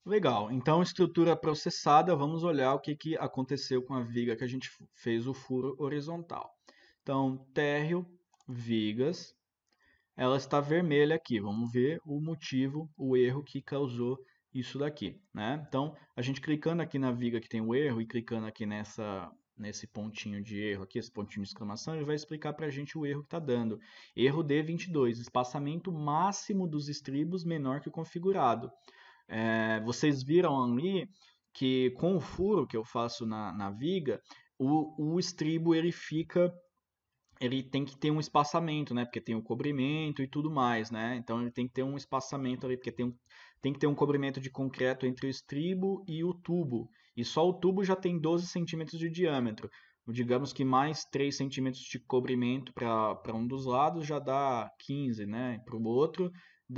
Legal, então estrutura processada, vamos olhar o que aconteceu com a viga que a gente fez o furo horizontal. Então, térreo, vigas, ela está vermelha aqui. Vamos ver o motivo, o erro que causou isso daqui, né? Então, a gente clicando aqui na viga que tem o erro e clicando aqui nesse pontinho de erro aqui, esse pontinho de exclamação, ele vai explicar para a gente o erro que está dando. Erro D22, espaçamento máximo dos estribos menor que o configurado. Vocês viram ali que com o furo que eu faço na viga, o estribo ele tem que ter um espaçamento, né? Porque tem o cobrimento e tudo mais, né? Então ele tem que ter um espaçamento ali, porque tem que ter um cobrimento de concreto entre o estribo e o tubo. E só o tubo já tem 12 centímetros de diâmetro. Digamos que mais 3 centímetros de cobrimento para um dos lados já dá 15, né? Para o outro,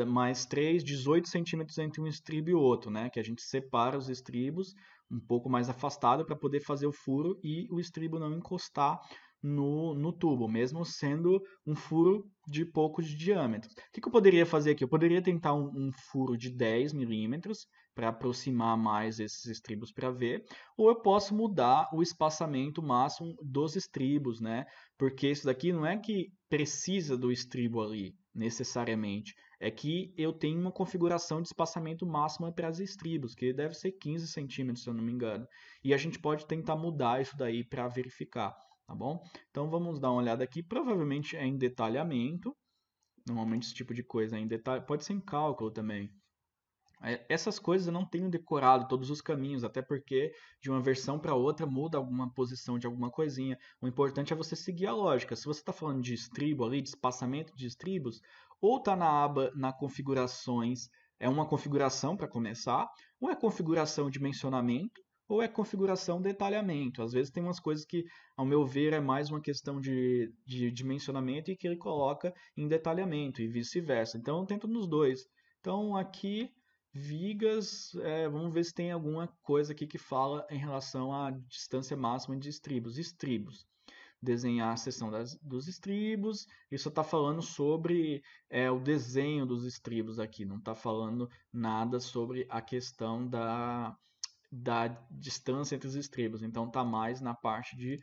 mais 3, 18 centímetros entre um estribo e o outro, né? Que a gente separa os estribos um pouco mais afastado para poder fazer o furo e o estribo não encostar no tubo, mesmo sendo um furo de pouco de diâmetro. O que eu poderia fazer aqui? Eu poderia tentar um furo de 10 milímetros para aproximar mais esses estribos para ver, ou eu posso mudar o espaçamento máximo dos estribos, né? Porque isso daqui não é que precisa do estribo ali, necessariamente. É que eu tenho uma configuração de espaçamento máximo para os estribos, que deve ser 15 centímetros, se eu não me engano. E a gente pode tentar mudar isso daí para verificar. Tá bom? Então vamos dar uma olhada aqui. Provavelmente é em detalhamento. Normalmente esse tipo de coisa é em detalhe. Pode ser em cálculo também. Essas coisas eu não tenho decorado todos os caminhos, até porque de uma versão para outra muda alguma posição de alguma coisinha. O importante é você seguir a lógica. Se você está falando de estribo ali, de espaçamento de estribos, ou está na aba na configurações, é uma configuração para começar, ou é configuração de dimensionamento, ou é configuração detalhamento. Às vezes tem umas coisas que, ao meu ver, é mais uma questão de dimensionamento e que ele coloca em detalhamento e vice-versa. Então eu tento nos dois. Então aqui, vigas, vamos ver se tem alguma coisa aqui que fala em relação à distância máxima de estribos. Estribos. Desenhar a seção dos estribos. Isso está falando sobre o desenho dos estribos aqui. Não está falando nada sobre a questão da distância entre os estribos. Então está mais na parte de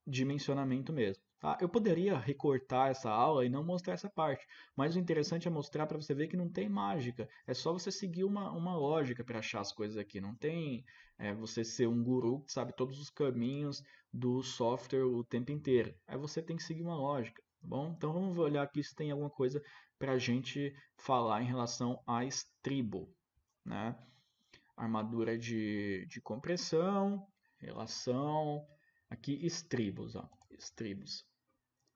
dimensionamento mesmo. Tá? Eu poderia recortar essa aula e não mostrar essa parte, mas o interessante é mostrar para você ver que não tem mágica. É só você seguir uma lógica para achar as coisas aqui. Não tem você ser um guru que sabe todos os caminhos do software o tempo inteiro. Aí você tem que seguir uma lógica. Tá bom? Então vamos olhar aqui se tem alguma coisa para a gente falar em relação a estribo. Né? Armadura de compressão, relação, aqui estribos, ó, estribos.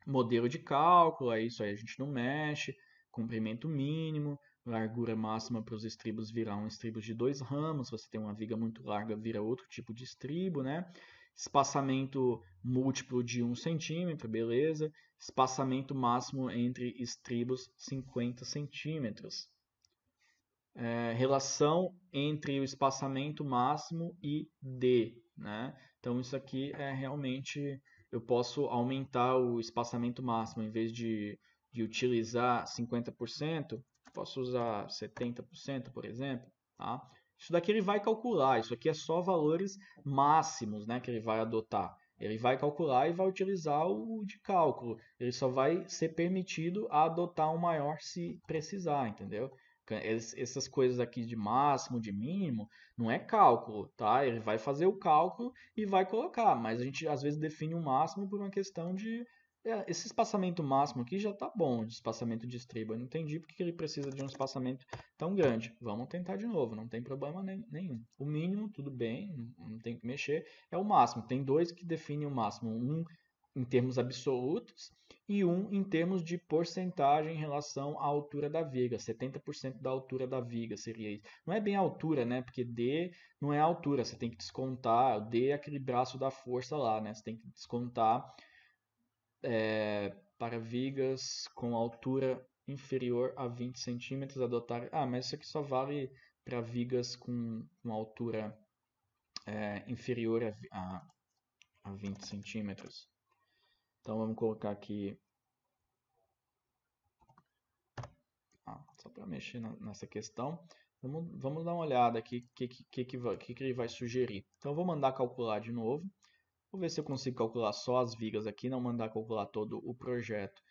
Modelo de cálculo, é isso aí a gente não mexe, comprimento mínimo, largura máxima para os estribos virar um estribo de 2 ramos, se você tem uma viga muito larga vira outro tipo de estribo, né? Espaçamento múltiplo de 1 centímetro, beleza. Espaçamento máximo entre estribos 50 centímetros. Relação entre o espaçamento máximo e D, né? Então isso aqui é realmente, eu posso aumentar o espaçamento máximo, em vez de utilizar 50%, posso usar 70%, por exemplo, tá? Isso daqui ele vai calcular, isso aqui é só valores máximos, né, que ele vai adotar. Ele vai calcular e vai utilizar o de cálculo. Ele só vai ser permitido a adotar um maior se precisar, entendeu? Essas coisas aqui de máximo, de mínimo, não é cálculo, tá? Ele vai fazer o cálculo e vai colocar, mas a gente às vezes define o máximo por uma questão de esse espaçamento máximo aqui já tá bom de espaçamento de estribo. Eu não entendi porque ele precisa de um espaçamento tão grande. Vamos tentar de novo, não tem problema nenhum. O mínimo, tudo bem, não tem que mexer, é o máximo. Tem dois que definem o máximo, um em termos absolutos e um em termos de porcentagem em relação à altura da viga. 70% da altura da viga seria isso. Não é bem a altura, né? Porque D não é a altura, você tem que descontar. O D é aquele braço da força lá, né? Você tem que descontar para vigas com altura inferior a 20 centímetros adotar. Ah, mas isso aqui só vale para vigas com altura inferior a 20 centímetros. Então vamos colocar aqui, só para mexer nessa questão. Vamos dar uma olhada aqui o que ele vai sugerir. Então eu vou mandar calcular de novo. Vou ver se eu consigo calcular só as vigas aqui, não mandar calcular todo o projeto.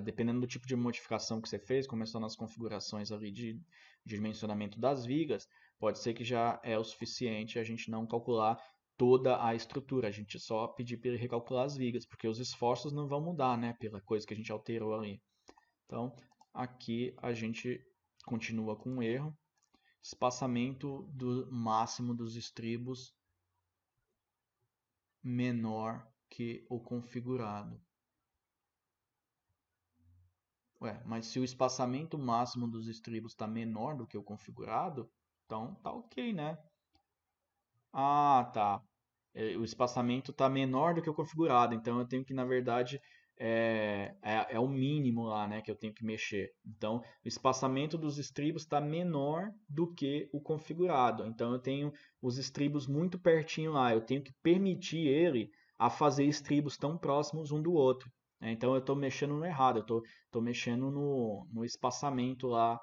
Dependendo do tipo de modificação que você fez, começando nas configurações ali de dimensionamento das vigas, pode ser que já é o suficiente a gente não calcular toda a estrutura, a gente só pedir para ele recalcular as vigas, porque os esforços não vão mudar, né, pela coisa que a gente alterou ali. Então, aqui a gente continua com um erro. Espaçamento do máximo dos estribos menor que o configurado. Ué, mas se o espaçamento máximo dos estribos está menor do que o configurado, então tá ok, né? Ah, tá. O espaçamento está menor do que o configurado, então eu tenho que, na verdade, é o mínimo lá, né, que eu tenho que mexer. Então, o espaçamento dos estribos está menor do que o configurado. Então, eu tenho os estribos muito pertinho lá. Eu tenho que permitir ele a fazer estribos tão próximos um do outro, né? Então, eu estou mexendo no errado. Eu estou mexendo no espaçamento lá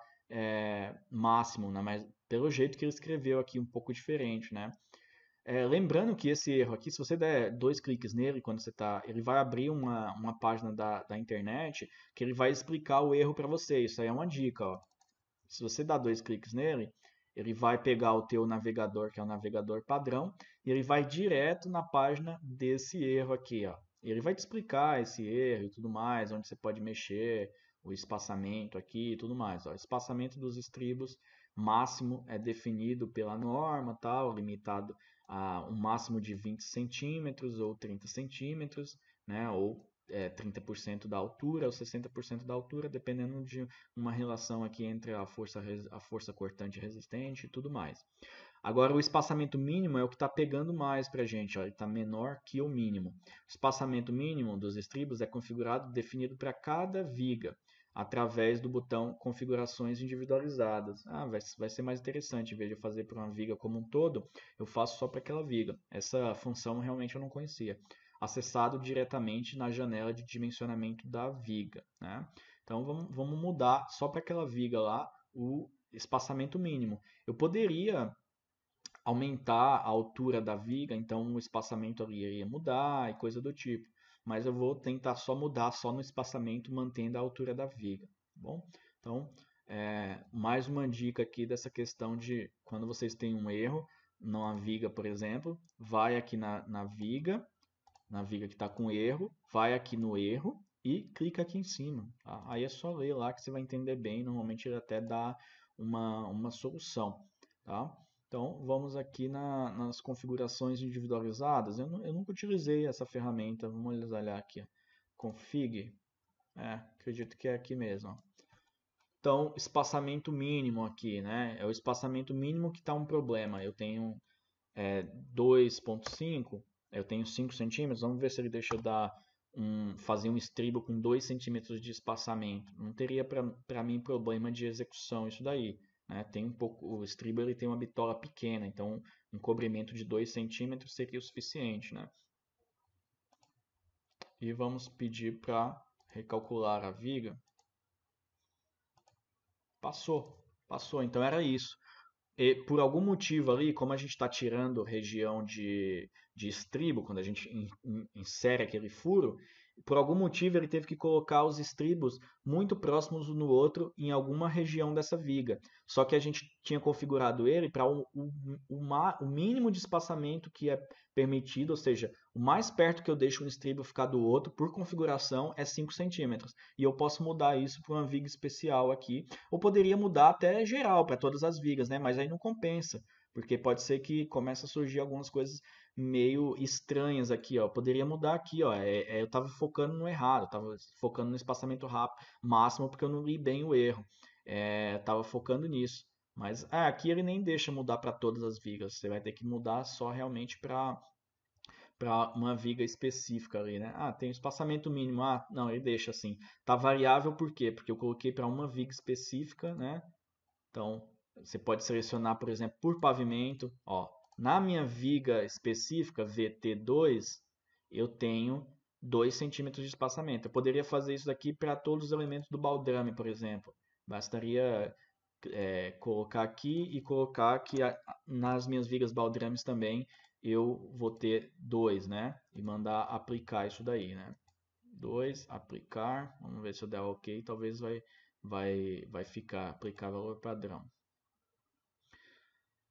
máximo, né? Mas pelo jeito que ele escreveu aqui, um pouco diferente, né? Lembrando que esse erro aqui, se você der 2 cliques nele, quando você tá, ele vai abrir uma página da internet que ele vai explicar o erro para você. Isso aí é uma dica, ó. Se você dá 2 cliques nele, ele vai pegar o teu navegador, que é o navegador padrão, e ele vai direto na página desse erro aqui, ó. Ele vai te explicar esse erro e tudo mais, onde você pode mexer, o espaçamento aqui e tudo mais, ó. O espaçamento dos estribos máximo é definido pela norma, tal, limitado a um máximo de 20 centímetros ou 30 centímetros, né? Ou 30% da altura ou 60% da altura, dependendo de uma relação aqui entre a força cortante e resistente e tudo mais. Agora, o espaçamento mínimo é o que está pegando mais para a gente, ó, ele está menor que o mínimo. O espaçamento mínimo dos estribos é configurado e definido para cada viga, através do botão Configurações Individualizadas. Vai ser mais interessante, em vez de eu fazer para uma viga como um todo, eu faço só para aquela viga. Essa função realmente eu não conhecia. Acessado diretamente na janela de dimensionamento da viga, né? Então vamos mudar só para aquela viga lá o espaçamento mínimo. Eu poderia aumentar a altura da viga, então o espaçamento ali iria mudar e coisa do tipo. Mas eu vou tentar só mudar só no espaçamento, mantendo a altura da viga, tá bom? Então, mais uma dica aqui dessa questão de quando vocês têm um erro numa viga, por exemplo, vai aqui na viga que está com erro, vai aqui no erro e clica aqui em cima. Tá? Aí é só ler lá que você vai entender bem. Normalmente ele até dá uma solução. Tá? Então vamos aqui nas configurações individualizadas. Eu nunca utilizei essa ferramenta. Vamos olhar aqui. Ó. Config. Acredito que é aqui mesmo. Ó. Então, espaçamento mínimo aqui, né? É o espaçamento mínimo que está um problema. Eu tenho 2,5, eu tenho 5 centímetros, vamos ver se ele deixa eu fazer um estribo com 2 centímetros de espaçamento. Não teria para mim problema de execução isso daí. Né? Tem um pouco, o estribo ele tem uma bitola pequena, então um cobrimento de 2 centímetros seria o suficiente. Né? E vamos pedir para recalcular a viga. Passou, então era isso. E por algum motivo ali, como a gente está tirando região de estribo, quando a gente insere aquele furo, por algum motivo ele teve que colocar os estribos muito próximos um no outro em alguma região dessa viga. Só que a gente tinha configurado ele para o mínimo de espaçamento que é permitido, ou seja, o mais perto que eu deixo um estribo ficar do outro, por configuração, é 5 centímetros. E eu posso mudar isso para uma viga especial aqui, ou poderia mudar até geral para todas as vigas, né? Mas aí não compensa, porque pode ser que comece a surgir algumas coisas meio estranhas aqui, ó. Poderia mudar aqui, ó. Eu estava focando no errado, estava focando no espaçamento rápido, máximo porque eu não li bem o erro. Estava focando nisso. Mas aqui ele nem deixa mudar para todas as vigas. Você vai ter que mudar só realmente para uma viga específica ali, né? Tem o espaçamento mínimo. Não, ele deixa assim. Tá variável por quê? Porque eu coloquei para uma viga específica, né? Então, você pode selecionar, por exemplo, por pavimento. Ó, na minha viga específica, VT2, eu tenho 2 centímetros de espaçamento. Eu poderia fazer isso daqui para todos os elementos do baldrame, por exemplo. Bastaria colocar aqui e colocar que nas minhas vigas baldrames também eu vou ter 2, né? E mandar aplicar isso daí, né? 2, aplicar. Vamos ver se eu der OK. Talvez vai ficar aplicar valor padrão.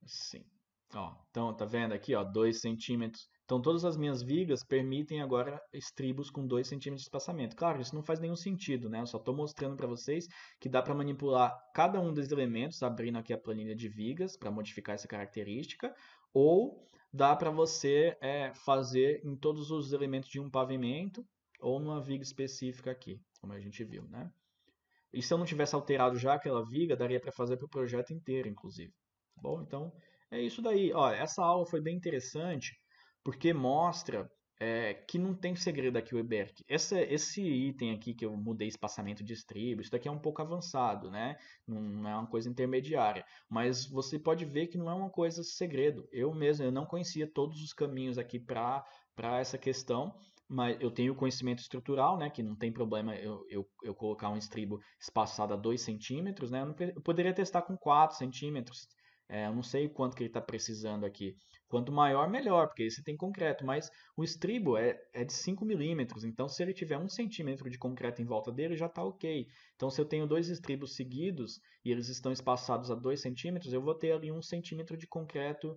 Sim. Ó, então, tá vendo aqui, ó, 2 centímetros. Então, todas as minhas vigas permitem agora estribos com 2 centímetros de espaçamento. Claro, isso não faz nenhum sentido, né? Eu só estou mostrando para vocês que dá para manipular cada um dos elementos, abrindo aqui a planilha de vigas para modificar essa característica, ou dá para você fazer em todos os elementos de um pavimento ou numa viga específica aqui, como a gente viu, né? E se eu não tivesse alterado já aquela viga, daria para fazer para o projeto inteiro, inclusive. Bom, então é isso daí. Ó, essa aula foi bem interessante porque mostra que não tem segredo aqui o Eberk. Esse item aqui que eu mudei espaçamento de estribo, isso daqui é um pouco avançado, né? Não é uma coisa intermediária. Mas você pode ver que não é uma coisa segredo. Eu mesmo, eu não conhecia todos os caminhos aqui para essa questão, mas eu tenho conhecimento estrutural, né? Que não tem problema eu colocar um estribo espaçado a 2 centímetros, né? Eu poderia testar com 4 centímetros. Eu não sei quanto que ele está precisando aqui. Quanto maior, melhor, porque aí você tem concreto. Mas o estribo é de 5 milímetros, então se ele tiver 1 centímetro de concreto em volta dele, já está ok. Então se eu tenho 2 estribos seguidos e eles estão espaçados a 2 centímetros, eu vou ter ali 1 centímetro de concreto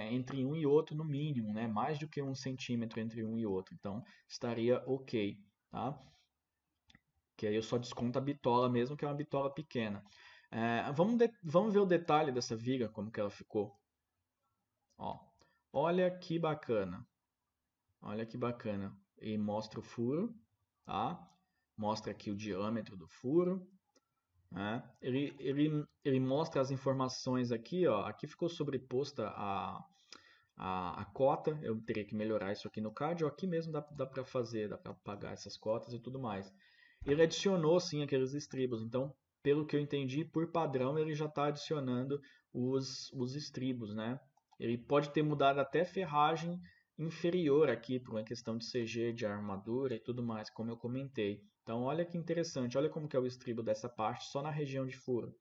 entre um e outro no mínimo, né? Mais do que 1 centímetro entre um e outro. Então estaria ok. Tá? Que aí eu só desconto a bitola mesmo, que é uma bitola pequena. Vamos ver o detalhe dessa viga, como que ela ficou. Ó, olha que bacana. Olha que bacana. E mostra o furo, tá? Mostra aqui o diâmetro do furo. né? Ele mostra as informações aqui, ó. Aqui ficou sobreposta a cota. Eu teria que melhorar isso aqui no CAD, ou aqui mesmo dá para fazer, dá para pagar essas cotas e tudo mais. Ele adicionou sim aqueles estribos, então, pelo que eu entendi, por padrão ele já está adicionando os estribos, né? Ele pode ter mudado até ferragem inferior aqui por uma questão de CG, de armadura e tudo mais, como eu comentei. Então, olha que interessante, olha como que é o estribo dessa parte só na região de furo.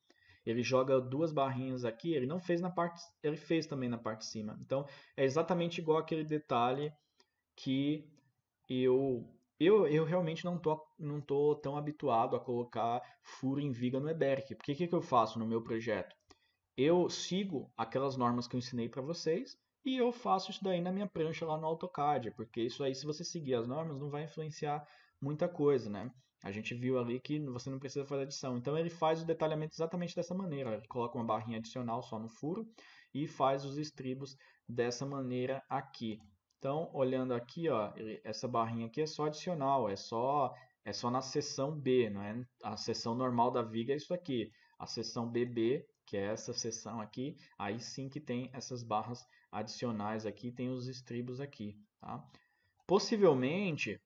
Ele joga duas barrinhas aqui, ele não fez na parte, ele fez também na parte de cima. Então, é exatamente igual aquele detalhe que eu realmente não tô tão habituado a colocar furo em viga no Eberk. Porque o que eu faço no meu projeto? Eu sigo aquelas normas que eu ensinei para vocês e eu faço isso daí na minha prancha lá no AutoCAD, porque isso aí, se você seguir as normas, não vai influenciar muita coisa, né? A gente viu ali que você não precisa fazer adição. Então ele faz o detalhamento exatamente dessa maneira. Ele coloca uma barrinha adicional só no furo e faz os estribos dessa maneira aqui. Então, olhando aqui, ó, essa barrinha aqui é só adicional, é só na seção B, não é? A seção normal da viga é isso aqui. A seção BB, que é essa seção aqui, aí sim que tem essas barras adicionais aqui, tem os estribos aqui, tá? Possivelmente,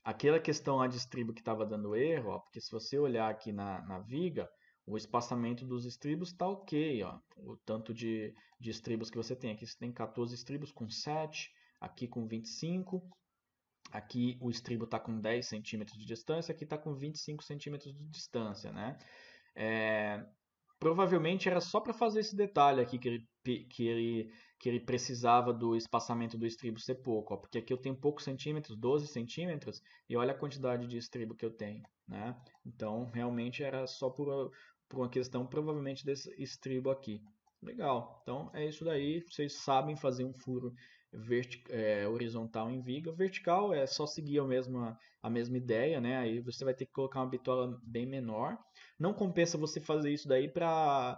aquela questão lá de estribo que estava dando erro, ó, porque se você olhar aqui na viga, o espaçamento dos estribos está ok, ó, o tanto de estribos que você tem. Aqui você tem 14 estribos com 7, aqui com 25, aqui o estribo está com 10 centímetros de distância, aqui está com 25 centímetros de distância, né? É, provavelmente era só para fazer esse detalhe aqui que ele precisava do espaçamento do estribo ser pouco, ó, porque aqui eu tenho poucos centímetros, 12 centímetros, e olha a quantidade de estribo que eu tenho, né? Então, realmente era só por uma questão, provavelmente, desse estribo aqui. Legal, então é isso daí, vocês sabem fazer um furo horizontal em viga. Vertical é só seguir a mesma ideia, né? Aí você vai ter que colocar uma bitola bem menor. Não compensa você fazer isso daí para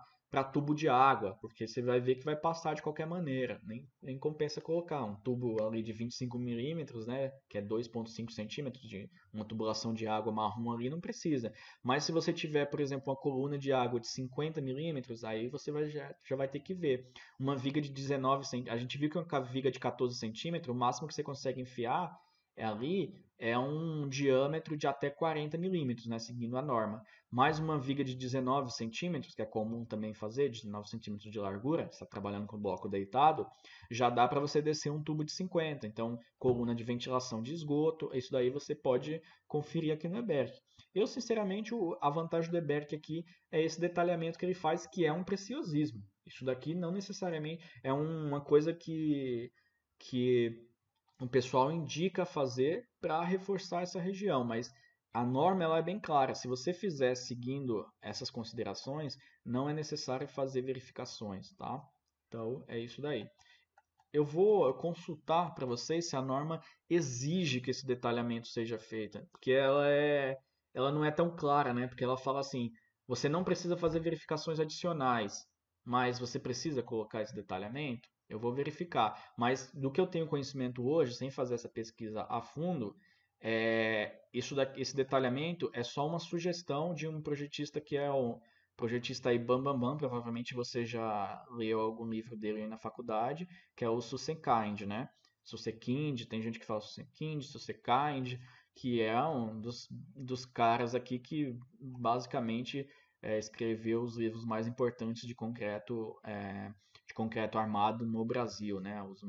tubo de água, porque você vai ver que vai passar de qualquer maneira. Nem compensa colocar um tubo ali de 25 milímetros, né, que é 2,5 centímetros de uma tubulação de água marrom ali, não precisa. Mas se você tiver, por exemplo, uma coluna de água de 50 milímetros, aí você já vai ter que ver. Uma viga de 19 centímetros, a gente viu que uma viga de 14 centímetros, o máximo que você consegue enfiar ali é um diâmetro de até 40 milímetros, né, seguindo a norma. Mais uma viga de 19 centímetros, que é comum também fazer, 19 centímetros de largura, você está trabalhando com o bloco deitado, já dá para você descer um tubo de 50. Então, coluna de ventilação de esgoto, isso daí você pode conferir aqui no Eberk. Eu, sinceramente, a vantagem do Eberk aqui é esse detalhamento que ele faz, que é um preciosismo. Isso daqui não necessariamente é uma coisa que o pessoal indica fazer para reforçar essa região, mas a norma ela é bem clara. Se você fizer seguindo essas considerações, não é necessário fazer verificações, tá? Então é isso daí. Eu vou consultar para vocês se a norma exige que esse detalhamento seja feito, porque ela não é tão clara, né? Porque ela fala assim, você não precisa fazer verificações adicionais, mas você precisa colocar esse detalhamento. Eu vou verificar, mas do que eu tenho conhecimento hoje, sem fazer essa pesquisa a fundo, esse detalhamento é só uma sugestão de um projetista que é um projetista aí Bam Bam, provavelmente você já leu algum livro dele aí na faculdade, que é o Susekind, né? Susekind, tem gente que fala Susekind, Susekind, que é um dos caras aqui que basicamente escreveu os livros mais importantes de concreto armado no Brasil, né? Os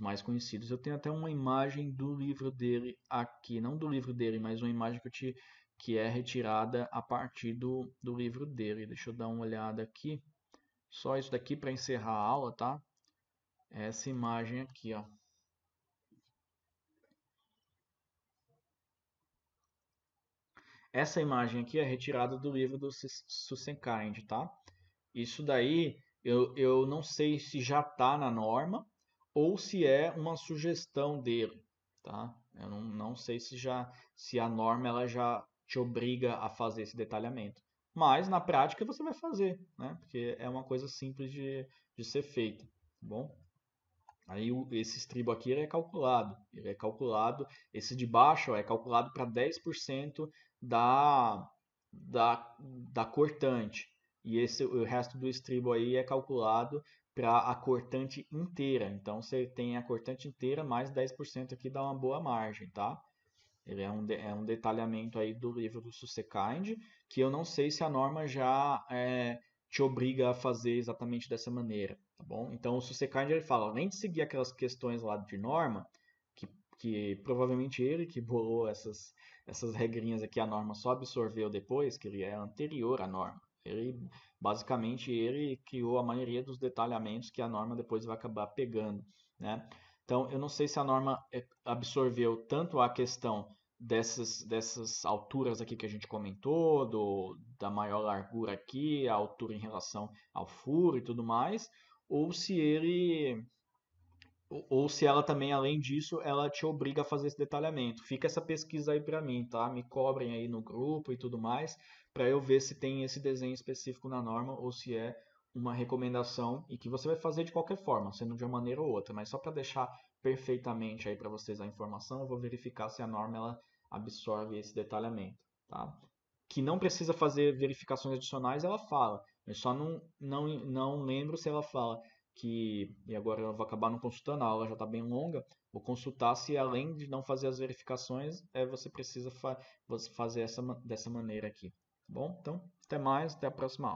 mais conhecidos. Eu tenho até uma imagem do livro dele aqui, não do livro dele, mas uma imagem que é retirada a partir do livro dele. Deixa eu dar uma olhada aqui. Só isso daqui para encerrar a aula, tá? Essa imagem aqui, ó. Essa imagem aqui é retirada do livro do Susenkind, tá? Isso daí eu não sei se já está na norma ou se é uma sugestão dele, tá? Eu não sei se a norma ela já te obriga a fazer esse detalhamento. Mas na prática você vai fazer, né? Porque é uma coisa simples de ser feita, tá bom? Aí esse estribo aqui ele é calculado, esse de baixo ó, é calculado para 10% da, da cortante. E o resto do estribo aí é calculado para a cortante inteira. Então você tem a cortante inteira mais 10% aqui dá uma boa margem, tá? Ele é um detalhamento aí do livro do Sussekind, que eu não sei se a norma já te obriga a fazer exatamente dessa maneira, tá bom? Então o Sussekind ele fala, além de seguir aquelas questões lá de norma, que, que provavelmente ele que bolou essas regrinhas aqui, a norma só absorveu depois, que ele é anterior à norma. Basicamente, ele criou a maioria dos detalhamentos que a norma depois vai acabar pegando, né? Então, eu não sei se a norma absorveu tanto a questão dessas alturas aqui que a gente comentou, da maior largura aqui, a altura em relação ao furo e tudo mais, ou se ele ou se ela também, além disso, ela te obriga a fazer esse detalhamento. Fica essa pesquisa aí para mim, tá? Me cobrem aí no grupo e tudo mais, para eu ver se tem esse desenho específico na norma ou se é uma recomendação e que você vai fazer de qualquer forma, sendo de uma maneira ou outra. Mas só para deixar perfeitamente aí para vocês a informação, eu vou verificar se a norma ela absorve esse detalhamento, tá? Que não precisa fazer verificações adicionais, ela fala. Eu só não lembro se ela fala que, e agora eu vou acabar não consultando, a aula já está bem longa, vou consultar se além de não fazer as verificações, você precisa você fazer dessa maneira aqui. Tá bom? Então, até mais, até a próxima aula.